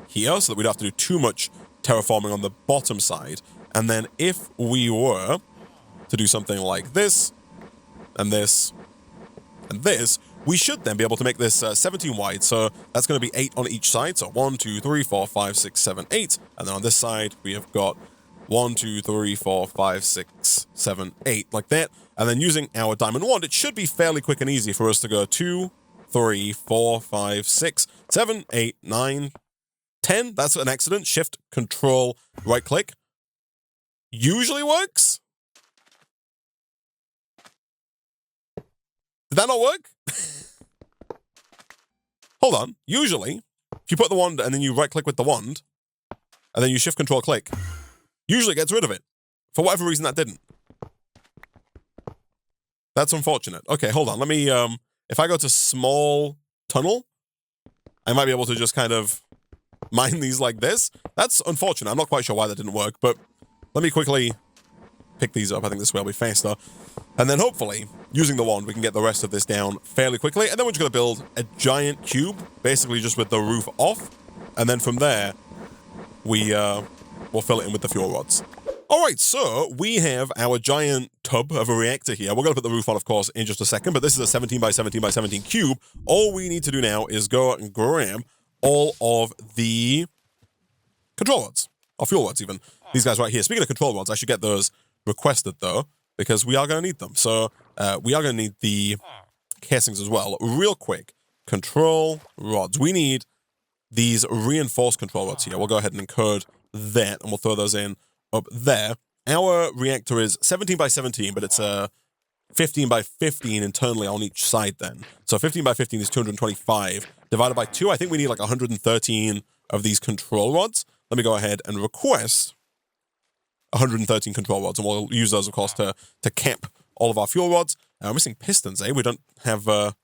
here so that we don't have to do too much terraforming on the bottom side. And then if we were to do something like this, and this, and this, we should then be able to make this 17 wide. So that's going to be 8 on each side. So 1, 2, 3, 4, 5, 6, 7, 8. And then on this side, we have got 1, 2, 3, 4, 5, 6, 7, 8, like that. And then using our diamond wand, it should be fairly quick and easy for us to go 2, 3, 4, 5, 6, 7, 8, 9, 10. That's an accident. Shift, Control, right click. Usually works. Did that not work? Hold on. Usually, if you put the wand and then you right click with the wand, and then you shift control click, usually it gets rid of it. For whatever reason, that didn't. That's unfortunate. Okay, hold on. Let me, if I go to small tunnel, I might be able to just kind of mine these like this. That's unfortunate. I'm not quite sure why that didn't work, but let me quickly pick these up. I think this way will be faster. And then hopefully, using the wand, we can get the rest of this down fairly quickly. And then we're just going to build a giant cube, basically just with the roof off. And then from there, we'll fill it in with the fuel rods. All right, so we have our giant tub of a reactor here. We're going to put the roof on, of course, in just a second. But this is a 17 by 17 by 17 cube. All we need to do now is go out and grab all of the control rods, or fuel rods even. These guys right here. Speaking of control rods, I should get those requested, though. because we are going to need them. So we are going to need the casings as well. Real quick, control rods. We need these reinforced control rods here. We'll go ahead and encode that, and we'll throw those in up there. Our reactor is 17 by 17, but it's 15 by 15 internally on each side then. So 15 by 15 is 225. Divided by 2, I think we need like 113 of these control rods. Let me go ahead and request 113 control rods, and we'll use those, of course, to cap all of our fuel rods. We're missing pistons, eh? We don't have the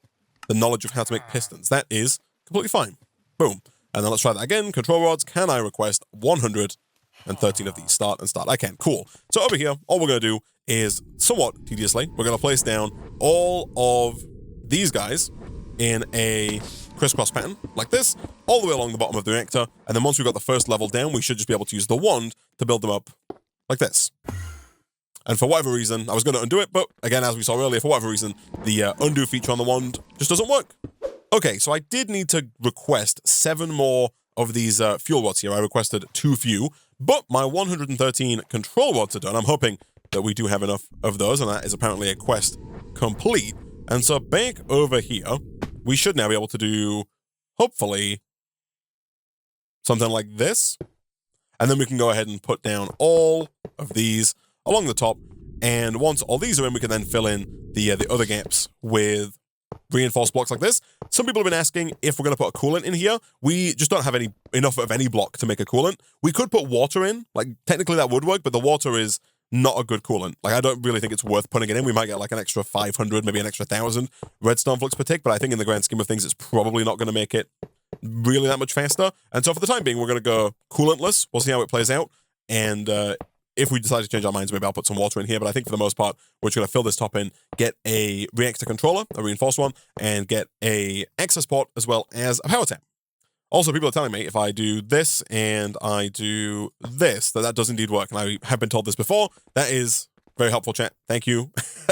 knowledge of how to make pistons. That is completely fine. Boom. And then let's try that again. Control rods, can I request 113 of these? Start and start. I can. Cool. So over here, all we're going to do is, somewhat tediously, we're going to place down all of these guys in a crisscross pattern, like this, all the way along the bottom of the reactor. And then once we've got the first level down, we should just be able to use the wand to build them up like this. And for whatever reason, I was going to undo it, but again, as we saw earlier, for whatever reason, the undo feature on the wand just doesn't work. Okay, so I did need to request 7 more of these fuel rods here. I requested too few, but my 113 control rods are done. I'm hoping that we do have enough of those, and that is apparently a quest complete. And so back over here, we should now be able to do, hopefully, something like this. And then we can go ahead and put down all of these along the top. And once all these are in, we can then fill in the other gaps with reinforced blocks like this. Some people have been asking if we're going to put a coolant in here. We just don't have enough of any block to make a coolant. We could put water in. Like, technically that would work, but the water is not a good coolant. Like, I don't really think it's worth putting it in. We might get like an extra 500, maybe an extra 1,000 redstone flux per tick, but I think in the grand scheme of things, it's probably not going to make it really that much faster. And so for the time being, we're going to go coolantless. We'll see how it plays out. And if we decide to change our minds, maybe I'll put some water in here. But I think for the most part, we're just going to fill this top in, get a reactor controller, a reinforced one, and get a access port as well as a power tap. Also, people are telling me if I do this and I do this, that does indeed work. And I have been told this before. That is very helpful, chat. Thank you.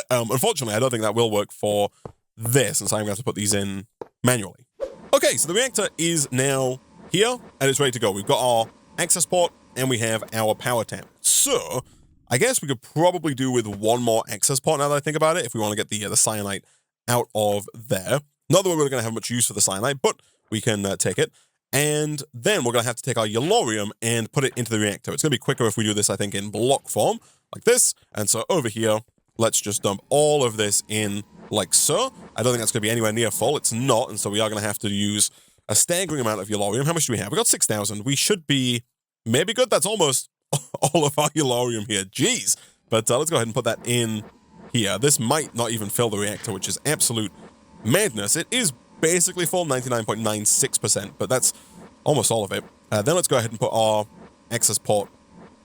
Unfortunately, I don't think that will work for this, and so I'm going to have to put these in manually. Okay, so the reactor is now here, and it's ready to go. We've got our access port, and we have our power tap. So I guess we could probably do with one more access port now that I think about it, if we want to get the cyanide out of there. Not that we're really going to have much use for the cyanide, but we can take it. And then we're going to have to take our yellorium and put it into the reactor. It's going to be quicker if we do this, I think, in block form, like this. And so over here, let's just dump all of this in like so. I don't think that's going to be anywhere near full. It's not, and so we are going to have to use a staggering amount of yellorium. How much do we have? We got 6,000. We should be maybe good. That's almost all of our yellorium here. Jeez. But let's go ahead and put that in here. This might not even fill the reactor, which is absolute madness. It is basically full, 99.96%, but that's almost all of it. Then let's go ahead and put our access port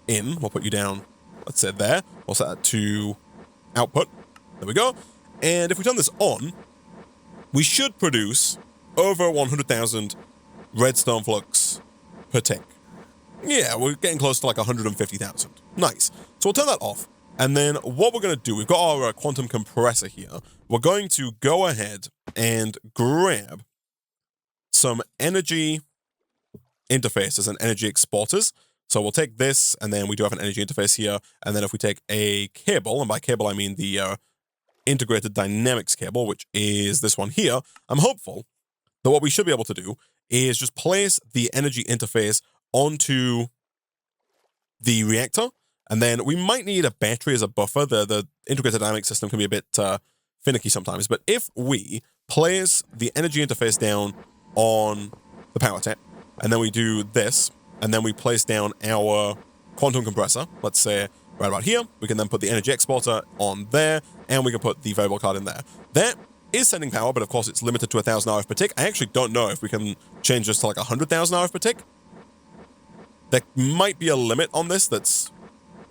in. We'll put you down, let's say there. We'll set that to output. There we go. And if we turn this on, we should produce over 100,000 redstone flux per tick. Yeah, we're getting close to like 150,000. Nice. So we'll turn that off. And then what we're going to do, we've got our quantum compressor here. We're going to go ahead and grab some energy interfaces and energy exporters. So we'll take this, and then we do have an energy interface here. And then if we take a cable, and by cable I mean the integrated dynamics cable, which is this one here, I'm hopeful that what we should be able to do is just place the energy interface onto the reactor. And then we might need a battery as a buffer. The integrated dynamic system can be a bit finicky sometimes. But if we place the energy interface down on the power tap, and then we do this, and then we place down our quantum compressor, let's say right about here, we can then put the energy exporter on there, and we can put the variable card in there. That is sending power, but of course it's limited to 1,000 RF per tick. I actually don't know if we can change this to like 100,000 RF per tick. There might be a limit on this that's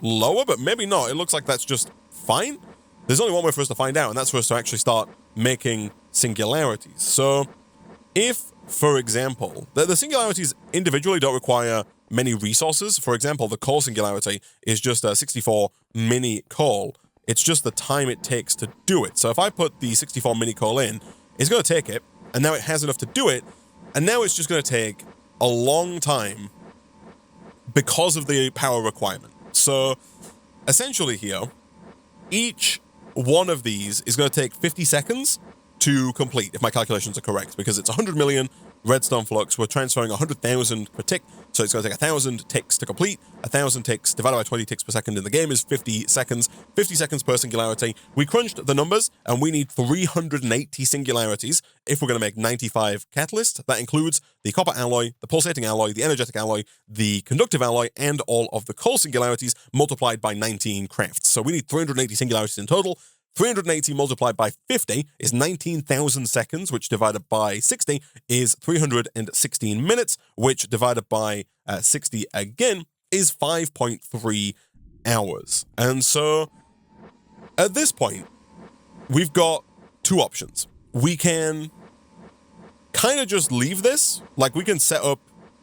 lower, but maybe not. It looks like that's just fine. There's only one way for us to find out, and that's for us to actually start making singularities. So if, for example, the singularities individually don't require many resources. For example, the coal singularity is just a 64 mini coal. It's just the time it takes to do it. So if I put the 64 mini coal in, it's going to take it, and now it has enough to do it, and now it's just going to take a long time because of the power requirement. So essentially here, each one of these is going to take 50 seconds to complete, if my calculations are correct, because it's 100 million redstone flux. We're transferring 100,000 per tick, so it's going to take 1,000 ticks to complete. 1,000 ticks divided by 20 ticks per second in the game is 50 seconds. 50 seconds per singularity. We crunched the numbers, and we need 380 singularities if we're going to make 95 catalysts. That includes the copper alloy, the pulsating alloy, the energetic alloy, the conductive alloy, and all of the coal singularities multiplied by 19 crafts. So we need 380 singularities in total. 380 multiplied by 50 is 19,000 seconds, which divided by 60 is 316 minutes, which divided by 60 again is 5.3 hours. And so at this point, we've got two options. We can kind of just leave this, like we can set up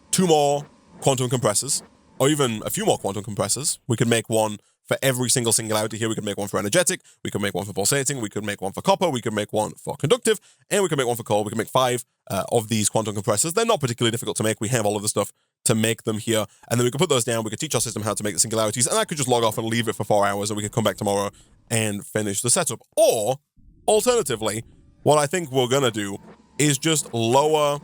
2 more quantum compressors, or even a few more quantum compressors. We could make one for every single singularity here. We could make one for energetic, we could make one for pulsating, we could make one for copper, we could make one for conductive, and we could make one for coal. We can make 5 of these quantum compressors. They're not particularly difficult to make. We have all of the stuff to make them here. And then we could put those down. We could teach our system how to make the singularities, and I could just log off and leave it for 4 hours, and we could come back tomorrow and finish the setup. Or, alternatively, what I think we're going to do is just lower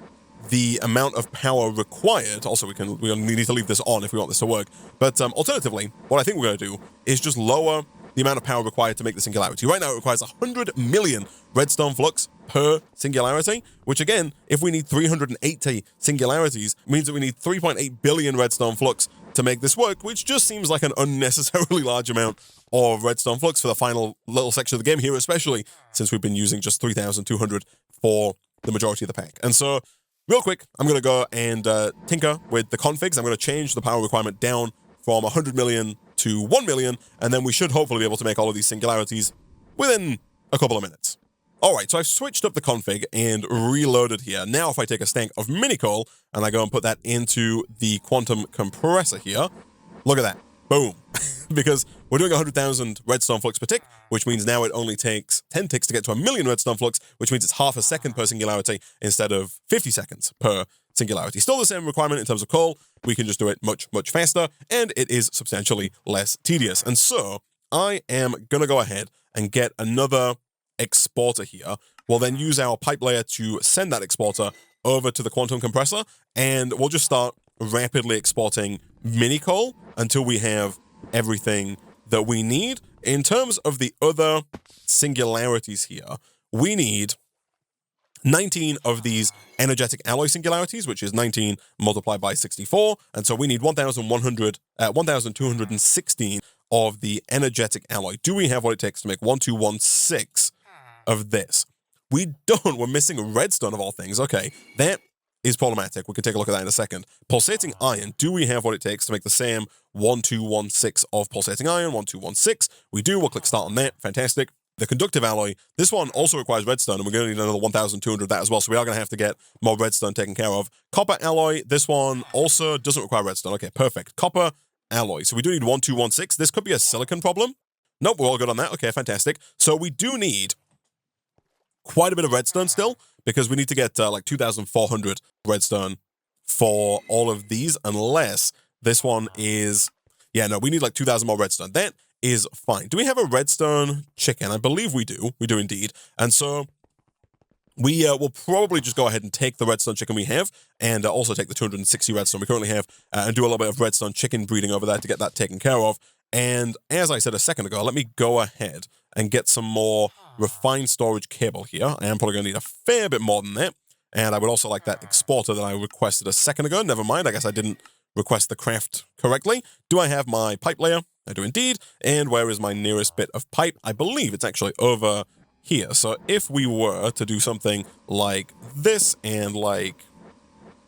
the amount of power required. Also, we need to leave this on if we want this to work. But alternatively, what I think we're going to do is just lower the amount of power required to make the singularity. Right now, it requires 100 million redstone flux per singularity, which again, if we need 380 singularities, means that we need 3.8 billion redstone flux to make this work, which just seems like an unnecessarily large amount of redstone flux for the final little section of the game here, especially since we've been using just 3,200 for the majority of the pack. And so, real quick, I'm going to go and tinker with the configs. I'm going to change the power requirement down from 100 million to 1 million, and then we should hopefully be able to make all of these singularities within a couple of minutes. All right, so I've switched up the config and reloaded here. Now if I take a stank of mini coal and I go and put that into the quantum compressor here, look at that. Boom. Because we're doing 100,000 redstone flux per tick, which means now it only takes 10 ticks to get to 1 million redstone flux, which means it's half a second per singularity instead of 50 seconds per singularity. Still the same requirement in terms of coal. We can just do it much, much faster, and it is substantially less tedious. And so I am going to go ahead and get another exporter here. We'll then use our pipe layer to send that exporter over to the quantum compressor, and we'll just start rapidly exporting mini coal until we have everything that we need. In terms of the other singularities here, we need 19 of these energetic alloy singularities, which is 19 multiplied by 64. And so we need 1,216 of the energetic alloy. Do we have what it takes to make 1216 of this? We don't. We're missing redstone of all things. Okay, that is problematic. We can take a look at that in a second. Pulsating iron. Do we have what it takes to make the same 1216 of pulsating iron? 1216. We do. We'll click start on that. Fantastic. The conductive alloy, this one also requires redstone, and we're going to need another 1,200 of that as well, so we are going to have to get more redstone taken care of. Copper alloy, this one also doesn't require redstone. Okay, perfect. Copper alloy. So we do need 1216. This could be a silicon problem. Nope, we're all good on that. Okay, fantastic. So we do need quite a bit of redstone still, because we need to get like 2,400 redstone for all of these, unless this one is... Yeah, no, we need like 2,000 more redstone. That is fine. Do we have a redstone chicken? I believe we do. We do indeed. And so we will probably just go ahead and take the redstone chicken we have, and also take the 260 redstone we currently have, and do a little bit of redstone chicken breeding over there to get that taken care of. And as I said a second ago, let me go ahead and get some more refined storage cable here. I am probably going to need a fair bit more than that. And I would also like that exporter that I requested a second ago. Never mind, I guess I didn't request the craft correctly. Do I have my pipe layer? I do indeed. And where is my nearest bit of pipe? I believe it's actually over here. So if we were to do something like this and like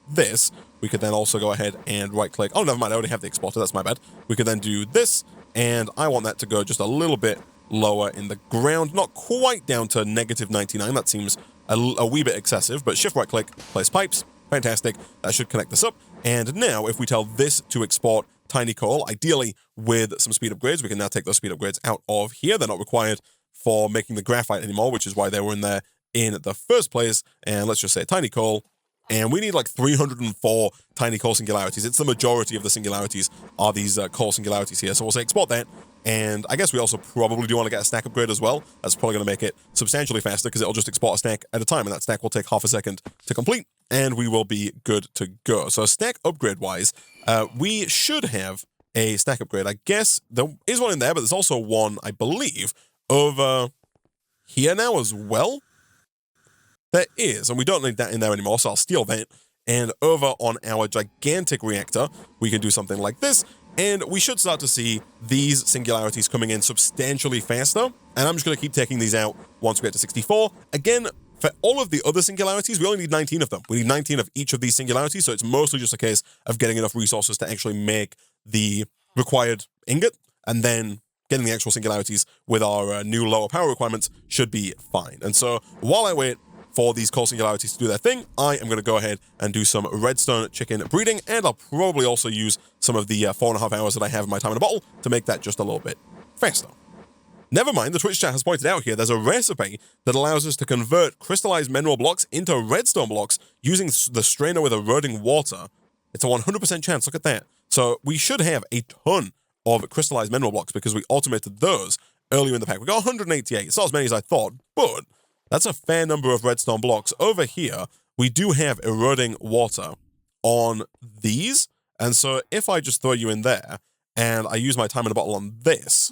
this, we could then also go ahead and right click. Oh, never mind, I already have the exporter, that's my bad. We could then do this, and I want that to go just a little bit lower in the ground, not quite down to -99. That seems a wee bit excessive, but shift right click, place pipes. Fantastic. That should connect this up. And now if we tell this to export tiny coal, ideally with some speed upgrades, we can now take those speed upgrades out of here. They're not required for making the graphite anymore, which is why they were in there in the first place. And let's just say tiny coal And we need like 304 tiny core singularities. It's the majority of the singularities are these core singularities here. So we'll say export that. And I guess we also probably do want to get a stack upgrade as well. That's probably going to make it substantially faster because it'll just export a stack at a time. And that stack will take half a second to complete. And we will be good to go. So stack upgrade-wise, we should have a stack upgrade. I guess there is one in there, but there's also one, I believe, over here now as well. There is, and we don't need that in there anymore, so I'll steal that. And over on our gigantic reactor, we can do something like this, and we should start to see these singularities coming in substantially faster. And I'm just going to keep taking these out once we get to 64. Again, for all of the other singularities, we only need 19 of them. We need 19 of each of these singularities, so it's mostly just a case of getting enough resources to actually make the required ingot, and then getting the actual singularities with our new lower power requirements should be fine. And so while I wait for these core singularities to do their thing, I am going to go ahead and do some redstone chicken breeding, and I'll probably also use some of the 4.5 hours that I have in my time in a bottle to make that just a little bit faster. Never mind, the Twitch chat has pointed out here there's a recipe that allows us to convert crystallized mineral blocks into redstone blocks using the strainer with eroding water. It's a 100% chance, look at that. So we should have a ton of crystallized mineral blocks because we automated those earlier in the pack. We got 188, it's not as many as I thought, but that's a fair number of redstone blocks. Over here, we do have eroding water on these. And so if I just throw you in there and I use my time in a bottle on this,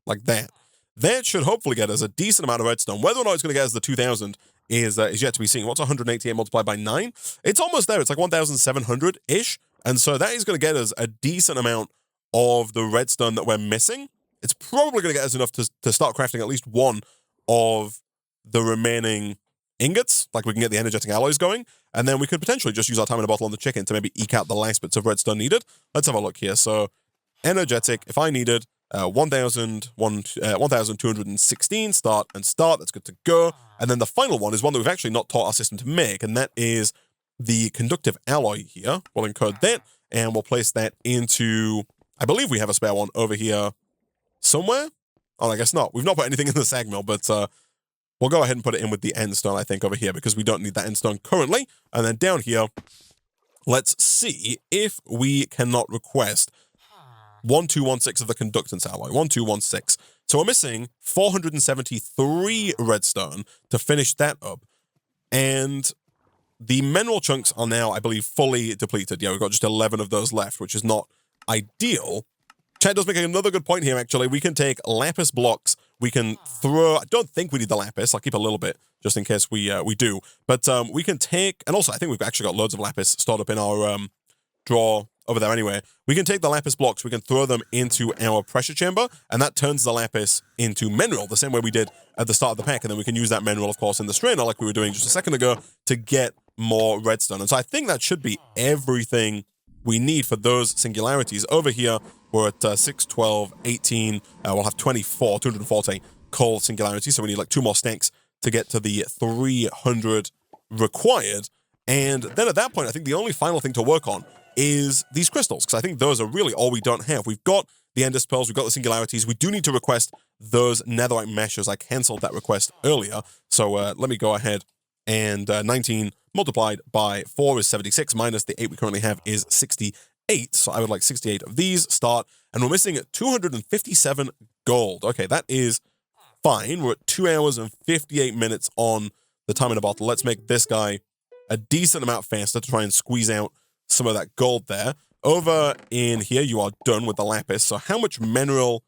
like that, that should hopefully get us a decent amount of redstone. Whether or not it's going to get us the 2,000 is yet to be seen. What's 188 multiplied by 9? It's almost there. It's like 1,700-ish. And so that is going to get us a decent amount of the redstone that we're missing. It's probably going to get us enough to start crafting at least one of the remaining ingots, like we can get the energetic alloys going, and then we could potentially just use our time in a bottle on the chicken to maybe eke out the last bits of redstone needed. Let's have a look here. So energetic, if I needed 1,216, start and start, that's good to go. And then the final one is one that we've actually not taught our system to make, and that is the conductive alloy here. We'll encode that, and we'll place that into, I believe we have a spare one over here somewhere. Oh, I guess not. We've not put anything in the sag mill, but we'll go ahead and put it in with the end stone, I think, over here, because we don't need that end stone currently. And then down here, let's see if we cannot request 1216 of the conductance alloy. 1216. So we're missing 473 redstone to finish that up. And the mineral chunks are now, I believe, fully depleted. Yeah, we've got just 11 of those left, which is not ideal. Chat does make another good point here, actually. We can take lapis blocks. We can throw... I don't think we need the lapis. I'll keep a little bit just in case we do. But we can take... And also, I think we've actually got loads of lapis stored up in our drawer over there anyway. We can take the lapis blocks. We can throw them into our pressure chamber, and that turns the lapis into mineral, the same way we did at the start of the pack. And then we can use that mineral, of course, in the strainer, like we were doing just a second ago, to get more redstone. And so I think that should be everything we need for those singularities. Over here, we're at 6, 12, 18. We'll have 24, 240 coal singularities. So we need like 2 more stacks to get to the 300 required. And then at that point, I think the only final thing to work on is these crystals, because I think those are really all we don't have. We've got the ender pearls, we've got the singularities. We do need to request those netherite meshes. I cancelled that request earlier. So let me go ahead and 19 multiplied by 4 is 76, minus the 8 we currently have is 68. So I would like 68 of these, start, and we're missing 257 gold. Okay, that is fine. We're at 2 hours and 58 minutes on the time in a bottle. Let's make this guy a decent amount faster to try and squeeze out some of that gold there. Over in here, you are done with the lapis. So how much mineral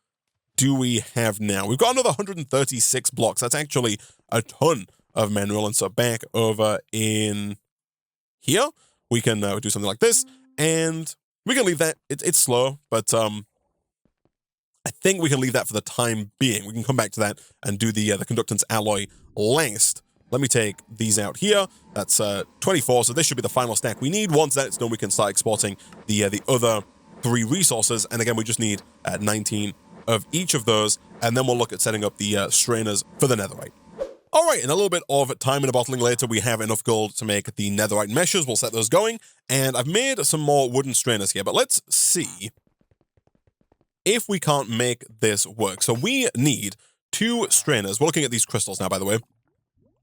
do we have now? We've got another 136 blocks. That's actually a ton of mineral. And so back over in here, we can do something like this, and we can leave that. It's slow, but I think we can leave that for the time being. We can come back to that and do the conductance alloy last. Let me take these out here. That's 24, so this should be the final stack we need. Once that's done, we can start exporting the other 3 resources. And again, we just need 19 of each of those, and then we'll look at setting up the strainers for the netherite. All right, in a little bit of time in a bottling later, we have enough gold to make the netherite meshes. We'll set those going, and I've made some more wooden strainers here, but let's see if we can't make this work. So we need 2 strainers. We're looking at these crystals now, by the way.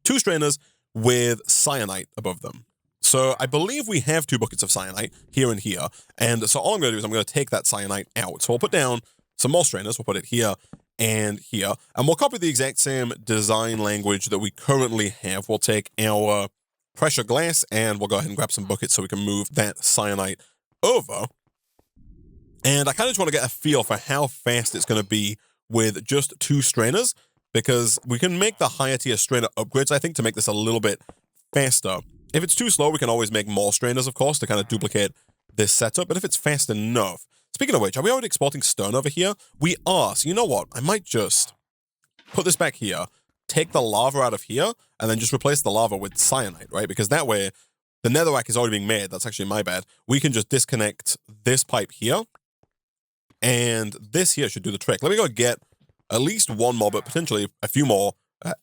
2 strainers with cyanite above them. So I believe we have 2 buckets of cyanite here and here. And so all I'm going to do is I'm going to take that cyanite out. So we'll put down some more strainers. We'll put it here and here. And we'll copy the exact same design language that we currently have. We'll take our pressure glass and we'll go ahead and grab some buckets so we can move that cyanite over. And I kind of just want to get a feel for how fast it's going to be with just 2 strainers, because we can make the higher tier strainer upgrades, I think, to make this a little bit faster. If it's too slow, we can always make more strainers, of course, to kind of duplicate this setup. But if it's fast enough... Speaking of which, are we already exporting stone over here? We are. So you know what? I might just put this back here, take the lava out of here, and then just replace the lava with cyanide, right? Because that way, the netherrack is already being made. That's actually my bad. We can just disconnect this pipe here, and this here should do the trick. Let me go get at least 1 more, but potentially a few more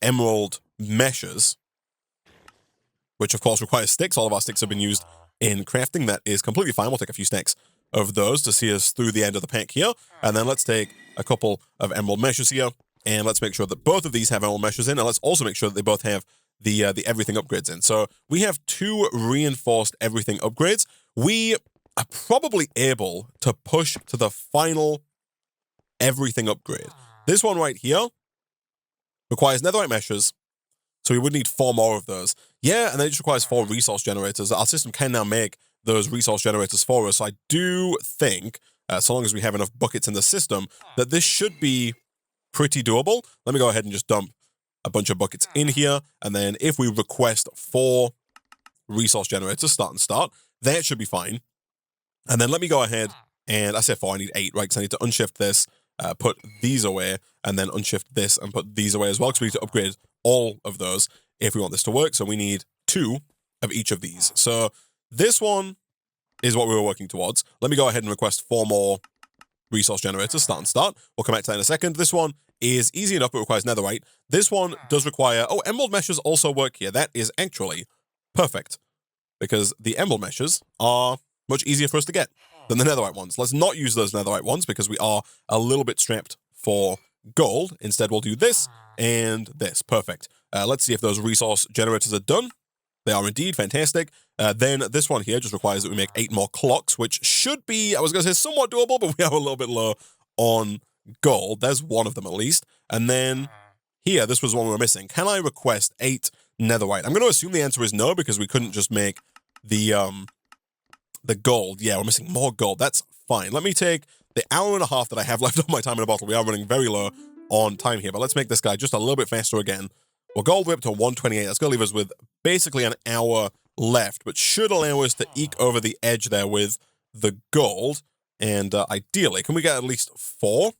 emerald meshes, which of course requires sticks. All of our sticks have been used in crafting. That is completely fine. We'll take a few stacks of those to see us through the end of the pack here. And then let's take a couple of emerald meshes here, and let's make sure that both of these have emerald meshes in, and let's also make sure that they both have the everything upgrades in. So we have 2 reinforced everything upgrades. We are probably able to push to the final everything upgrade. This one right here requires netherite meshes, so we would need 4 more of those. Yeah, and then it just requires 4 resource generators. Our system can now make those resource generators for us. So I do think, so long as we have enough buckets in the system, that this should be pretty doable. Let me go ahead and just dump a bunch of buckets in here, and then if we request 4 resource generators, start, that should be fine. And then let me go ahead and, I said 4, I need 8, right? Because I need to unshift this, put these away, and then unshift this and put these away as well, because we need to upgrade all of those if we want this to work. So we need 2 of each of these. So this one is what we were working towards. Let me go ahead and request 4 more resource generators, start. We'll come back to that in a second. This one is easy enough, but requires netherite. This one does require, emerald meshes also work here. That is actually perfect, because the emerald meshes are much easier for us to get than the netherite ones. Let's not use those netherite ones because we are a little bit strapped for gold. Instead, we'll do this and this. Perfect. Let's see if those resource generators are done. They are indeed. Fantastic. Then this one here just requires that we make 8 more clocks, which should be, I was going to say, somewhat doable, but we are a little bit low on gold. There's 1 of them at least. And then here, this was one we were missing. Can I request 8 netherite? I'm going to assume the answer is no, because we couldn't just make the gold. Yeah, we're missing more gold. That's fine. Let me take the hour and a half that I have left on my time in a bottle. We are running very low on time here, but let's make this guy just a little bit faster again. We'll go all the way up to 128. That's going to leave us with basically an hour left, but should allow us to eke over the edge there with the gold. And ideally, can we get at least 4?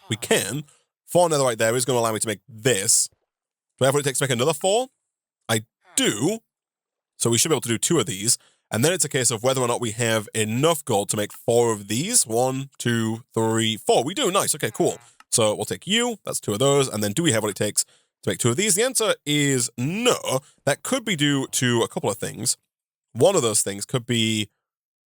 We can. 4 netherite there is going to allow me to make this. Do I have what it takes to make another 4? I do. So we should be able to do 2 of these. And then it's a case of whether or not we have enough gold to make 4 of these. 1, 2, 3, 4. We do. Nice. Okay, cool. So we'll take you. That's 2 of those. And then do we have what it takes to make 2 of these? The answer is no. That could be due to a couple of things. One of those things could be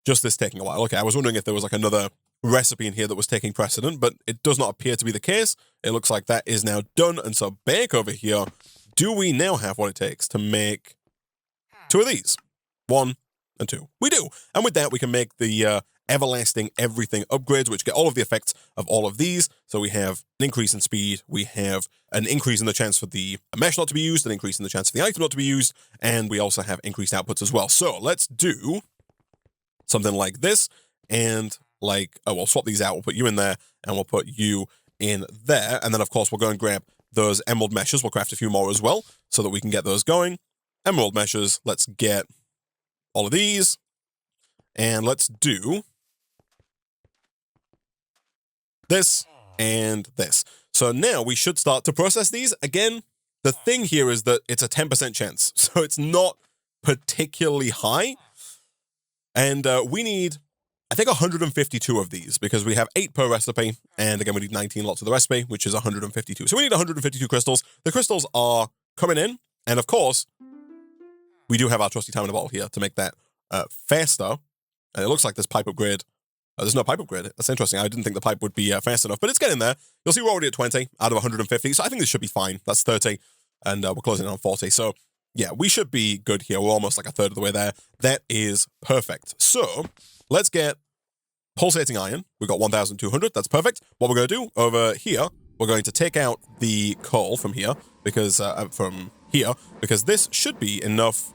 just this taking a while. Okay, I was wondering if there was like another recipe in here that was taking precedent, but it does not appear to be the case. It looks like that is now done. And so back over here, do we now have what it takes to make 2 of these? 1 and 2. We do. And with that, we can make the everlasting everything upgrades, which get all of the effects of all of these. So we have an increase in speed, we have an increase in the chance for the mesh not to be used, an increase in the chance for the item not to be used, and we also have increased outputs as well. So let's do something like this, and like, we'll swap these out. We'll put you in there, and we'll put you in there. And then, of course, we'll go and grab those emerald meshes. We'll craft a few more as well, so that we can get those going. Emerald meshes, let's get all of these, and let's do this and this. So now we should start to process these. Again, the thing here is that it's a 10% chance, so it's not particularly high. And we need, I think, 152 of these, because we have 8 per recipe, and again, we need 19 lots of the recipe, which is 152. So we need 152 crystals. The crystals are coming in, and of course, we do have our trusty time in a bottle here to make that faster. And it looks like this pipe upgrade, there's no pipe upgrade. That's interesting. I didn't think the pipe would be fast enough, but it's getting there. You'll see we're already at 20 out of 150, so I think this should be fine. That's 30. and we're closing in on 40. So yeah, we should be good here. We're almost like a third of the way there. That is perfect. So let's get pulsating iron. We've got 1,200. That's perfect. What we're going to do over here, we're going to take out the coal from here because this should be enough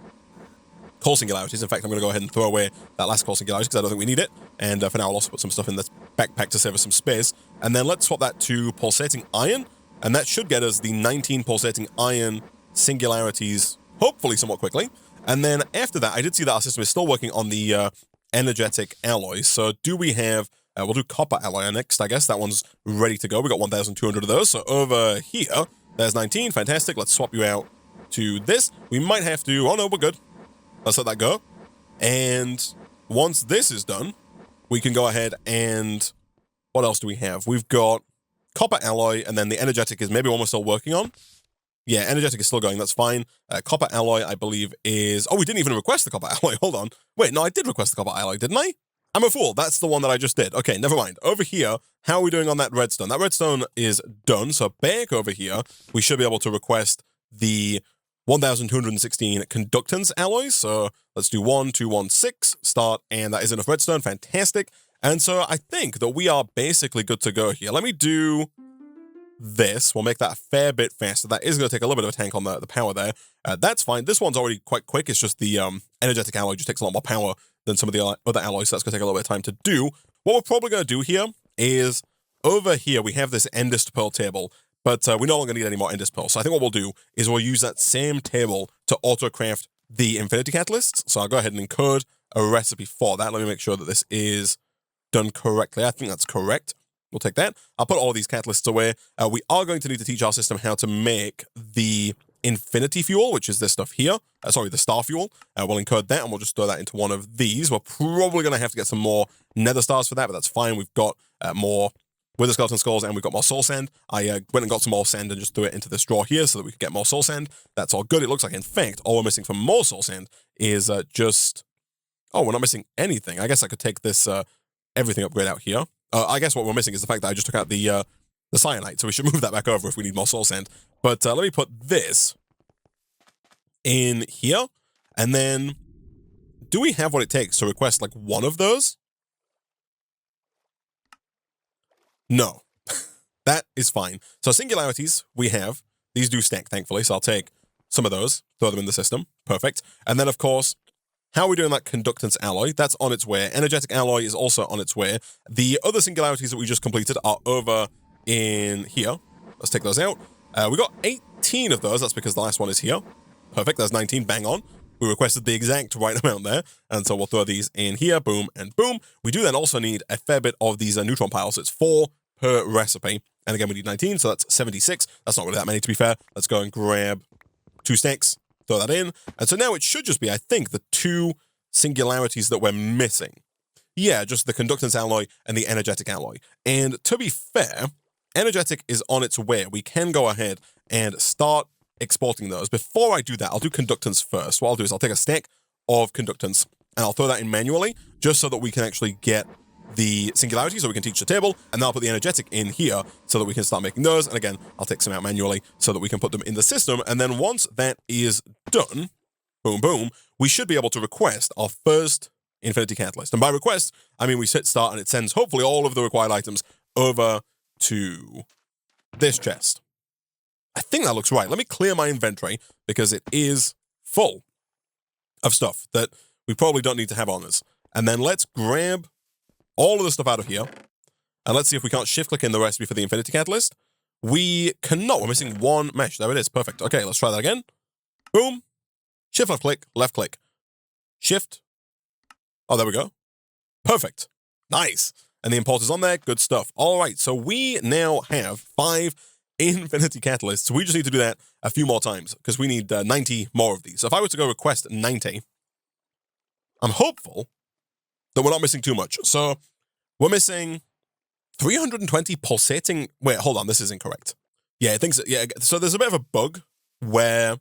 coal singularities. In fact, I'm going to go ahead and throw away that last coal singularity because I don't think we need it. And for now, I'll also put some stuff in this backpack to save us some space. And then let's swap that to pulsating iron. And that should get us the 19 pulsating iron singularities, hopefully somewhat quickly. And then after that, I did see that our system is still working on the energetic alloys. So do we have... we'll do copper alloy next, I guess. That one's ready to go. We got 1,200 of those. So over here, there's 19. Fantastic. Let's swap you out to this. We might have to... Oh, no, we're good. Let's let that go. And once this is done, we can go ahead and... What else do we have? We've got copper alloy, and then the energetic is maybe one we're still working on. Yeah, energetic is still going. That's fine. Copper alloy, I believe, is... Oh, we didn't even request the copper alloy. Hold on. Wait, no, I did request the copper alloy, didn't I? I'm a fool. That's the one that I just did. Okay, never mind. Over here, how are we doing on that redstone? That redstone is done. So back over here, we should be able to request the 1,216 conductance alloys. So let's do 1216, start, and that is enough redstone. Fantastic. And so I think that we are basically good to go here. Let me do this. We'll make that a fair bit faster. That is going to take a little bit of a tank on the power there. That's fine. This one's already quite quick. It's just the energetic alloy just takes a lot more power than some of the other alloys, so that's going to take a little bit of time to do. What we're probably going to do here is, over here, we have this endest pearl table, but we no longer need any more endest pearl. So I think what we'll do is we'll use that same table to auto-craft the infinity catalysts. So I'll go ahead and encode a recipe for that. Let me make sure that this is done correctly. I think that's correct. We'll take that. I'll put all these catalysts away. We are going to need to teach our system how to make the infinity fuel, which is this stuff here. The star fuel. We'll encode that, and we'll just throw that into one of these. We're probably going to have to get some more nether stars for that, but that's fine. We've got more wither skeleton skulls, and we've got more soul sand. I went and got some more sand and just threw it into this drawer here so that we could get more soul sand. That's all good. It looks like, in fact, all we're missing from more soul sand is just... Oh, we're not missing anything. I guess I could take this everything upgrade out here. I guess what we're missing is the fact that I just took out the cyanite, so we should move that back over if we need more soul sand. But let me put this in here, and then do we have what it takes to request like one of those? No. That is fine. So singularities we have. These do stack, thankfully, so I'll take some of those, throw them in the system. Perfect. And then, of course, how are we doing that conductance alloy? That's on its way. Energetic alloy is also on its way. The other singularities that we just completed are over in here. Let's take those out. We got 18 of those. That's because the last one is here. Perfect. That's 19. Bang on. We requested the exact right amount there. And so we'll throw these in here. Boom and boom. We do then also need a fair bit of these neutron piles. It's 4 per recipe. And again, we need 19, so that's 76. That's not really that many, to be fair. Let's go and grab 2 stacks. Throw that in. And so now it should just be, I think, the 2 singularities that we're missing. Yeah, just the conductance alloy and the energetic alloy. And to be fair, energetic is on its way. We can go ahead and start exporting those. Before I do that, I'll do conductance first. What I'll do is I'll take a stack of conductance and I'll throw that in manually just so that we can actually get the singularity so we can teach the table, and then I'll put the energetic in here so that we can start making those. And again, I'll take some out manually so that we can put them in the system. And then once that is done, boom, boom, we should be able to request our first infinity catalyst. And by request, I mean we hit start and it sends hopefully all of the required items over to this chest. I think that looks right. Let me clear my inventory because it is full of stuff that we probably don't need to have on us. And then let's grab all of the stuff out of here, and let's see if we can't shift-click in the recipe for the infinity catalyst. We cannot. We're missing 1 mesh. There it is. Perfect. Okay, let's try that again. Boom. Shift left click. Shift. Oh, there we go. Perfect. Nice. And the import is on there. Good stuff. All right, so we now have 5 infinity catalysts. We just need to do that a few more times because we need 90 more of these. So if I were to go request 90, I'm hopeful that we're not missing too much. So we're missing 320 pulsating... Wait, hold on. This is incorrect. Yeah, I think so. Yeah, so there's a bit of a bug where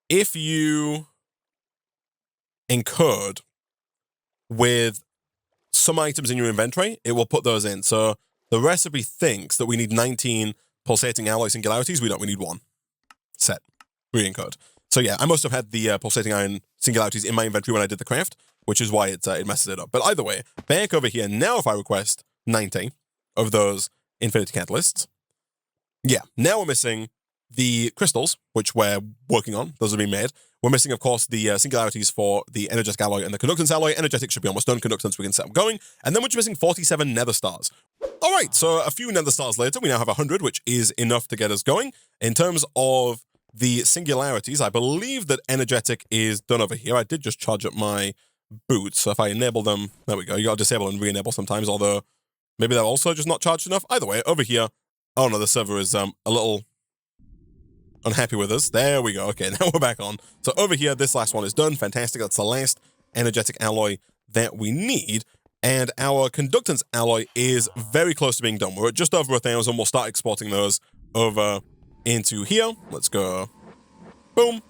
if you encode with some items in your inventory, it will put those in. So the recipe thinks that we need 19 pulsating alloy singularities. We don't. We need one. Set. Re-encode. So yeah, I must have had the pulsating iron singularities in my inventory when I did the craft, which is why it messes it up. But either way, back over here, now if I request 90 of those infinity catalysts, yeah, now we're missing the crystals, which we're working on. Those are being made. We're missing, of course, the singularities for the energetic alloy and the conductance alloy. Energetic should be almost done. Conductance, we can set them going. And then we're just missing 47 nether stars. All right, so a few nether stars later, we now have 100, which is enough to get us going. In terms of the singularities, I believe that energetic is done over here. I did just charge up my boots, so if I enable them, there we go. You got to disable and re-enable sometimes, although maybe they're also just not charged enough. Either way, over here, oh no, the server is a little unhappy with us. There we go. Okay, now we're back on. So over here, this last one is done. Fantastic. That's the last energetic alloy that we need. And our conductance alloy is very close to being done. We're at just over 1,000. We'll start exporting those over into here. Let's go. Boom.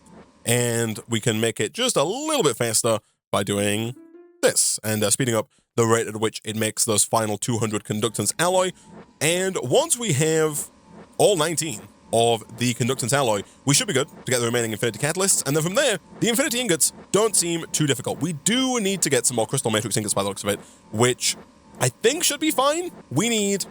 And we can make it just a little bit faster by doing this and speeding up the rate at which it makes those final 200 conductance alloy. And once we have all 19 of the conductance alloy, we should be good to get the remaining infinity catalysts. And then from there, the infinity ingots don't seem too difficult. We do need to get some more crystal matrix ingots by the looks of it, which I think should be fine. We need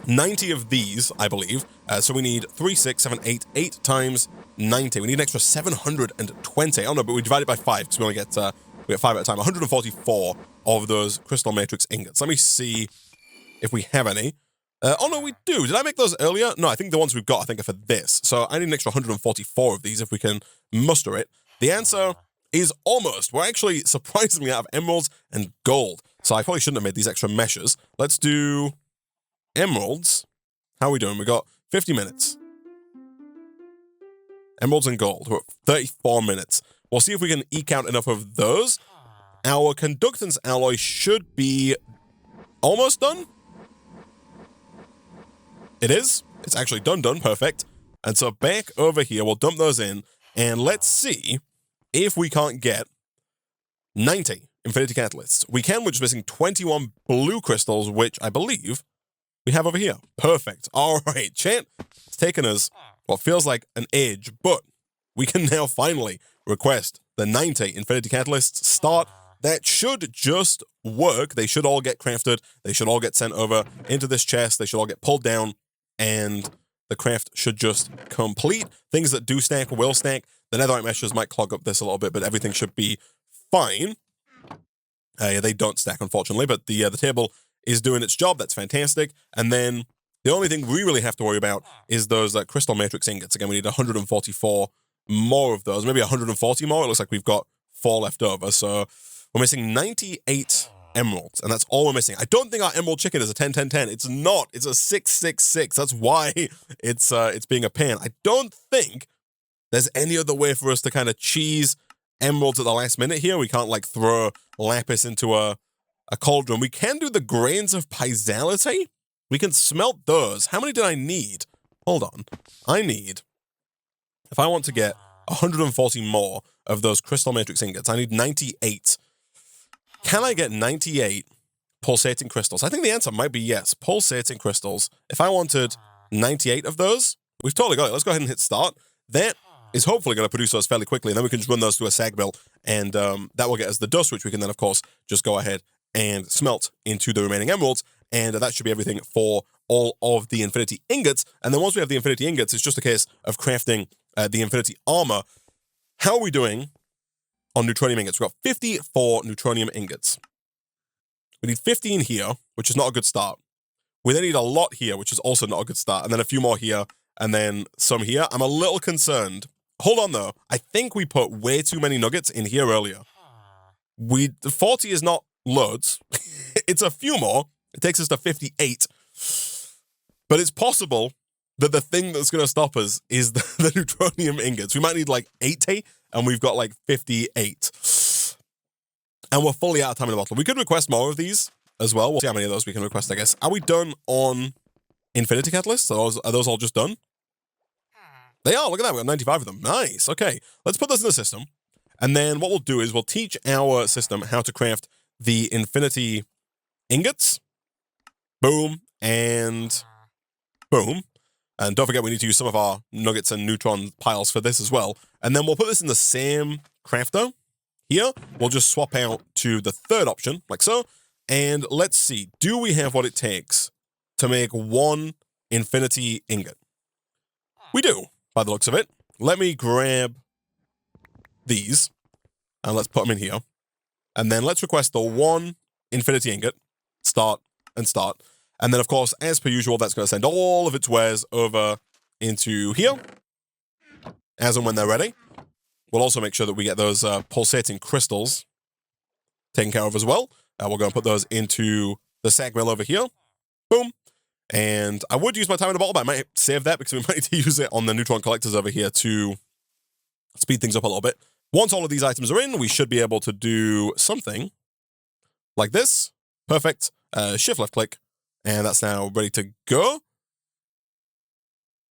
90 of these, I believe. So we need 3, 6, 7, 8, 8 times 90. We need an extra 720. I don't know, but we divide it by 5 because we only get 5 at a time. 144 of those crystal matrix ingots. Let me see if we have any. Oh no, we do. Did I make those earlier? No, I think the ones we've got, I think, are for this. So I need an extra 144 of these if we can muster it. The answer is almost. We're actually surprisingly out of emeralds and gold. So I probably shouldn't have made these extra meshes. Let's do emeralds. How are we doing? We got 50 minutes. Emeralds and gold. We're at 34 minutes. We'll see if we can eke out enough of those. Our conductance alloy should be almost done. It is. It's actually done. Perfect. And so back over here, we'll dump those in, and let's see if we can't get 90 infinity catalysts. We can. We're just missing 21 blue crystals, which I believe we have over here. Perfect. All right, chat. It's taken us what feels like an age, but we can now finally request the 90 infinity catalysts start. That should just work. They should all get crafted. They should all get sent over into this chest. They should all get pulled down, and the craft should just complete. Things that do stack will stack. The netherite meshes might clog up this a little bit, but everything should be fine. Yeah, they don't stack, unfortunately, but the table is doing its job. That's fantastic. And then the only thing we really have to worry about is those crystal matrix ingots. Again, we need 144 more of those, maybe 140 more. It looks like we've got 4 left over. So we're missing 98 emeralds, and that's all we're missing. I don't think our emerald chicken is a 10-10-10. It's not. It's a 6-6-6. That's why it's being a pain. I don't think there's any other way for us to kind of cheese emeralds at the last minute here. We can't like throw lapis into a cauldron. We can do the grains of piezomality. We can smelt those. How many did I need? Hold on. I need, if I want to get 140 more of those crystal matrix ingots, I need 98. Can I get 98 pulsating crystals? I think the answer might be yes. Pulsating crystals. If I wanted 98 of those, we've totally got it. Let's go ahead and hit start. That is hopefully going to produce those fairly quickly, and then we can just run those through a sag mill, and that will get us the dust, which we can then, of course, just go ahead and smelt into the remaining emeralds, and that should be everything for all of the infinity ingots. And then once we have the infinity ingots, it's just a case of crafting the infinity armor. How are we doing on neutronium ingots? We've got 54 neutronium ingots. We need 15 here, which is not a good start. We then need a lot here, which is also not a good start, and then a few more here, and then some here. I'm a little concerned. Hold on, though. I think we put way too many nuggets in here earlier. 40 is not loads. It's a few more. It takes us to 58. But it's possible that the thing that's going to stop us is the neutronium ingots. We might need like 80, and we've got like 58. And we're fully out of time in the bottle. We could request more of these as well. We'll see how many of those we can request, I guess. Are we done on infinity catalysts? Are those all just done? They are. Look at that. We got 95 of them. Nice. Okay. Let's put those in the system. And then what we'll do is we'll teach our system how to craft the infinity ingots. Boom. And boom. And don't forget, we need to use some of our nuggets and neutron piles for this as well. And then we'll put this in the same crafter here. We'll just swap out to the third option, like so. And let's see, do we have what it takes to make one infinity ingot? We do, by the looks of it. Let me grab these, and let's put them in here. And then let's request the one infinity ingot, start and start. And then, of course, as per usual, that's going to send all of its wares over into here, as and when they're ready. We'll also make sure that we get those pulsating crystals taken care of as well. We'll go and put those into the sag mill over here. Boom. And I would use my time in a bottle, but I might save that because we might need to use it on the neutron collectors over here to speed things up a little bit. Once all of these items are in, we should be able to do something like this. Perfect. Shift left click. And that's now ready to go.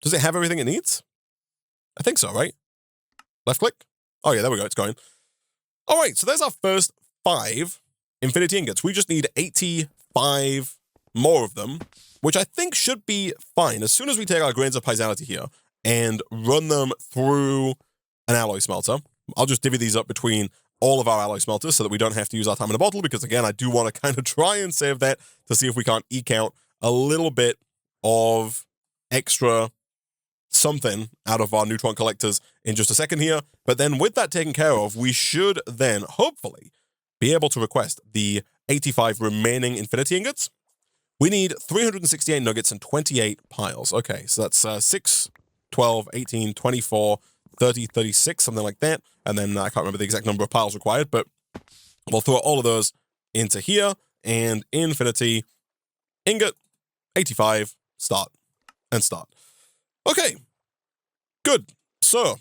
Does it have everything it needs? I think so, right? Left click. Oh, yeah, there we go. It's going. All right, so there's our first 5 infinity ingots. We just need 85 more of them, which I think should be fine. As soon as we take our grains of piezounity here and run them through an alloy smelter, I'll just divvy these up between all of our alloy smelters so that we don't have to use our time in a bottle, because again, I do want to kind of try and save that to see if we can't eke out a little bit of extra something out of our neutron collectors in just a second here. But then with that taken care of, we should then hopefully be able to request the 85 remaining infinity ingots. We need 368 nuggets and 28 piles. Okay, so that's 6, 12, 18, 24, 30, 36, something like that. And then I can't remember the exact number of piles required, but we'll throw all of those into here. And infinity ingot, 85, start, and start. Okay, good. So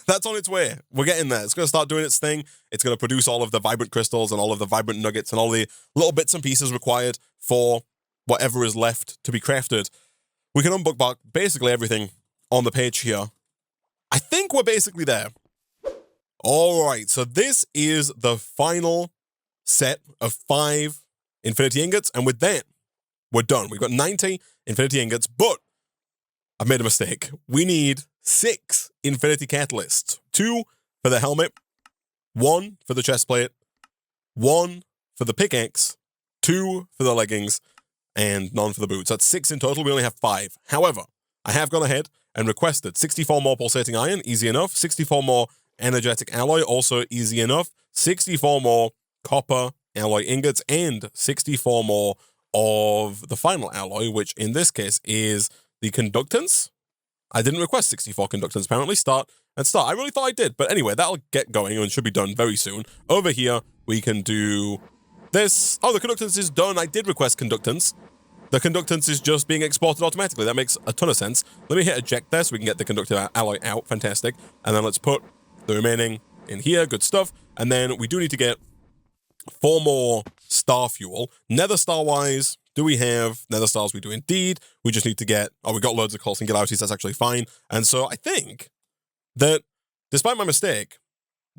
that's on its way. We're getting there. It's going to start doing its thing. It's going to produce all of the vibrant crystals and all of the vibrant nuggets and all the little bits and pieces required for whatever is left to be crafted. We can unbookmark basically everything on the page here. I think we're basically there. All right, so this is the final set of 5 infinity ingots, and with that, we're done. We've got 90 infinity ingots, but I've made a mistake. We need 6 infinity catalysts. 2 for the helmet, 1 for the chest plate, 1 for the pickaxe, 2 for the leggings, and none for the boots. That's 6 in total. We only have 5. However, I have gone ahead and requested 64 more pulsating iron, easy enough. 64 more energetic alloy, also easy enough. 64 more copper alloy ingots, and 64 more of the final alloy, which in this case is the conductance. I didn't request 64 conductance, apparently. Start and start. I really thought I did, but anyway, that'll get going and should be done very soon. Over here, we can do this. Oh, the conductance is done. I did request conductance. The conductance is just being exported automatically. That makes a ton of sense. Let me hit eject there so we can get the conductive alloy out. Fantastic. And then let's put the remaining in here. Good stuff. And then we do need to get 4 more star fuel. Nether star-wise, do we have nether stars? We do indeed. We just need to get... Oh, we got loads of coal singularities. That's actually fine. And so I think that, despite my mistake,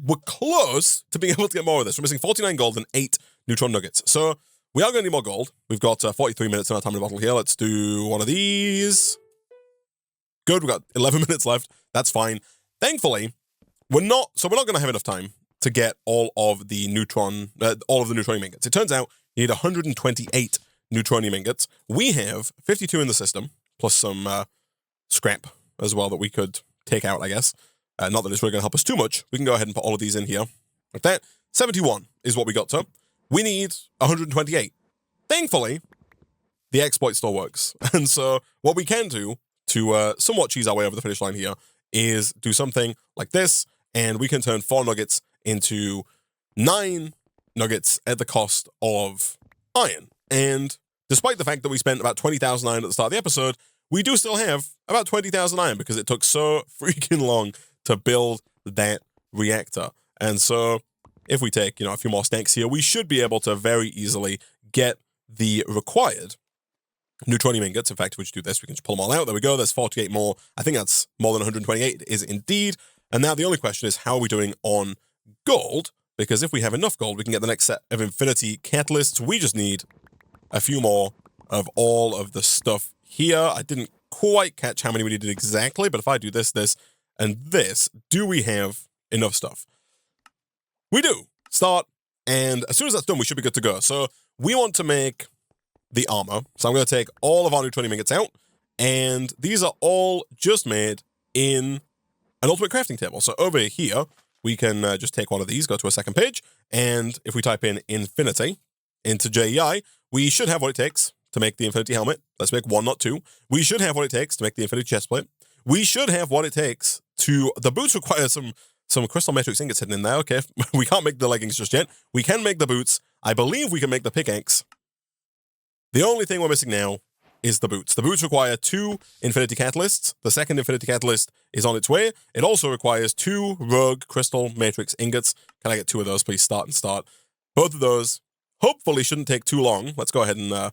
we're close to being able to get more of this. We're missing 49 gold and 8 neutron nuggets. So we are going to need more gold. We've got 43 minutes in our time in the bottle here. Let's do one of these. Good, we've got 11 minutes left. That's fine. Thankfully, we're not going to have enough time to get all of the neutronium ingots. It turns out you need 128 neutronium ingots. We have 52 in the system, plus some scrap as well that we could take out, I guess. Not that it's really going to help us too much. We can go ahead and put all of these in here. Like that. 71 is what we got to. We need 128. Thankfully, the exploit still works. And so what we can do to somewhat cheese our way over the finish line here is do something like this, and we can turn 4 nuggets into 9 nuggets at the cost of iron. And despite the fact that we spent about 20,000 iron at the start of the episode, we do still have about 20,000 iron because it took so freaking long to build that reactor. And so if we take, a few more stacks here, we should be able to very easily get the required neutronium ingots. In fact, if we just do this, we can just pull them all out. There we go. There's 48 more. I think that's more than 128. It is indeed. And now the only question is, how are we doing on gold? Because if we have enough gold, we can get the next set of infinity catalysts. We just need a few more of all of the stuff here. I didn't quite catch how many we needed exactly, but if I do this, this, and this, do we have enough stuff? We do. Start, and as soon as that's done, we should be good to go. So we want to make the armor. So I'm going to take all of our neutronium ingots out, and these are all just made in an ultimate crafting table. So over here, we can just take one of these, go to a second page, and if we type in infinity into JEI, we should have what it takes to make the infinity helmet. Let's make one, not two. We should have what it takes to make the infinity chestplate. We should have what it takes to... The boots require some crystal matrix ingots hidden in there. Okay, we can't make the leggings just yet. We can make the boots. I believe we can make the pickaxe. The only thing we're missing now is the boots. The boots require 2 infinity catalysts. The second infinity catalyst is on its way. It also requires 2 rogue crystal matrix ingots. Can I get 2 of those, please? Start and start. Both of those hopefully shouldn't take too long. Let's go ahead and...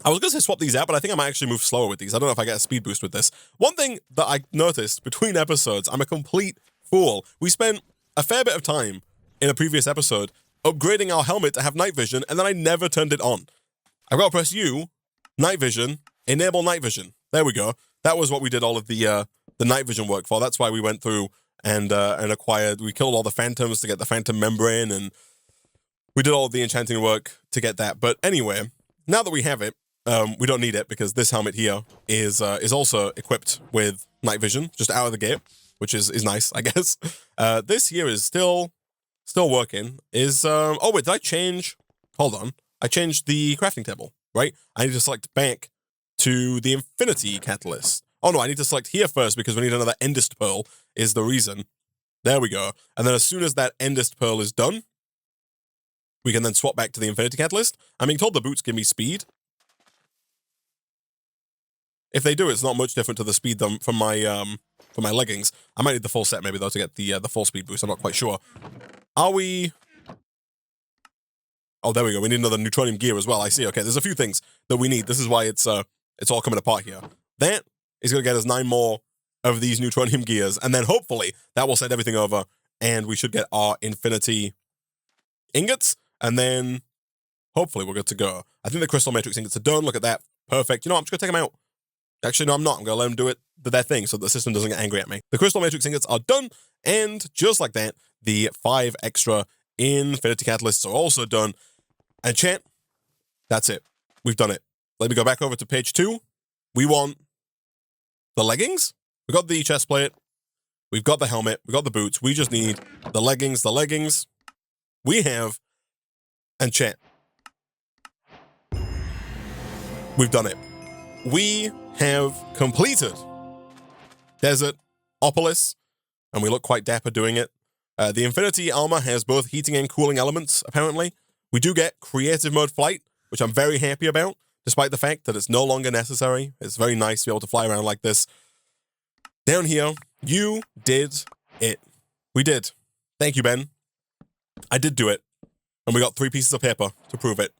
I was going to say swap these out, but I think I might actually move slower with these. I don't know if I get a speed boost with this. One thing that I noticed between episodes, I'm a complete fool. We spent a fair bit of time in a previous episode upgrading our helmet to have night vision, and then I never turned it on. I've got to press U, night vision, enable night vision. There we go. That was what we did all of the night vision work for. That's why we went through and acquired... We killed all the phantoms to get the phantom membrane, and we did all of the enchanting work to get that. But anyway, now that we have it, we don't need it because this helmet here is also equipped with night vision just out of the gate, which is nice, I guess. This here is still working. Oh wait, did I change? Hold on, I changed the crafting table, right? I need to select back to the infinity catalyst. Oh no, I need to select here first because we need another endest pearl is the reason. There we go. And then as soon as that endest pearl is done, we can then swap back to the infinity catalyst. I'm being told the boots give me speed. If they do, it's not much different to the speed from my leggings. I might need the full set maybe though to get the full speed boost. I'm not quite sure. Are we? Oh, there we go. We need another neutronium gear as well. I see. Okay, there's a few things that we need. This is why it's all coming apart here. That is going to get us 9 more of these neutronium gears, and then hopefully that will set everything over, and we should get our infinity ingots, and then hopefully we're good to go. I think the crystal matrix ingots are done. Look at that. Perfect. You know what? I'm just going to take them out. Actually, no, I'm not. I'm going to let them do their thing so the system doesn't get angry at me. The crystal matrix ingots are done, and just like that, the 5 extra infinity catalysts are also done. And chat, that's it. We've done it. Let me go back over to page 2. We want the leggings. We got the chest plate. We've got the helmet. We got the boots. We just need the leggings. The leggings we have. And chat, we've done it. We have completed Desertopolis, and we look quite dapper doing it. The Infinity armor has both heating and cooling elements, apparently. We do get creative mode flight, which I'm very happy about, despite the fact that it's no longer necessary. It's very nice to be able to fly around like this. Down here, you did it. We did. Thank you, Ben. I did do it. And we got 3 pieces of paper to prove it.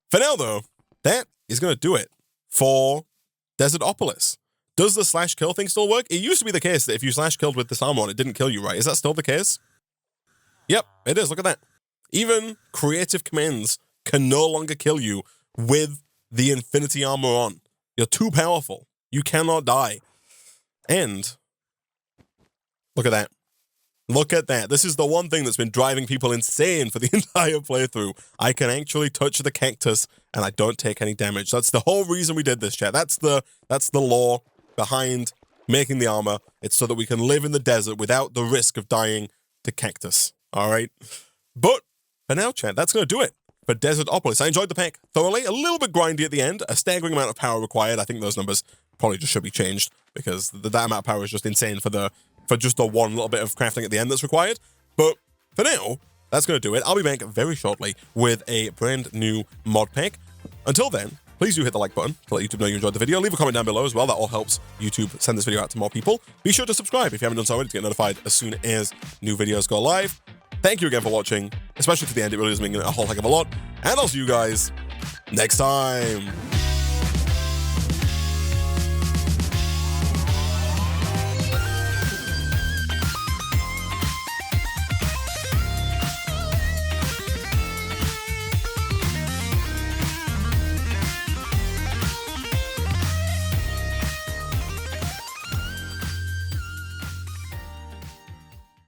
For now, though, that is going to do it for Desertopolis. Does the slash kill thing still work? It used to be the case that if you slash killed with this armor on, it didn't kill you, right? Is that still the case? Yep, it is. Look at that. Even creative commands can no longer kill you with the infinity armor on. You're too powerful. You cannot die. And look at that. Look at that. This is the one thing that's been driving people insane for the entire playthrough. I can actually touch the cactus and I don't take any damage. That's the whole reason we did this, chat. That's the law behind making the armor. It's so that we can live in the desert without the risk of dying to cactus. All right. But for now, chat, that's going to do it for Desertopolis. I enjoyed the pack thoroughly. A little bit grindy at the end. A staggering amount of power required. I think those numbers probably just should be changed because that amount of power is just insane for just the one little bit of crafting at the end that's required. But for now, that's going to do it. I'll be back very shortly with a brand new mod pack. Until then, please do hit the like button to let YouTube know you enjoyed the video. Leave a comment down below as well. That all helps YouTube send this video out to more people. Be sure to subscribe if you haven't done so already to get notified as soon as new videos go live. Thank you again for watching, especially to the end. It really does mean a whole heck of a lot. And I'll see you guys next time.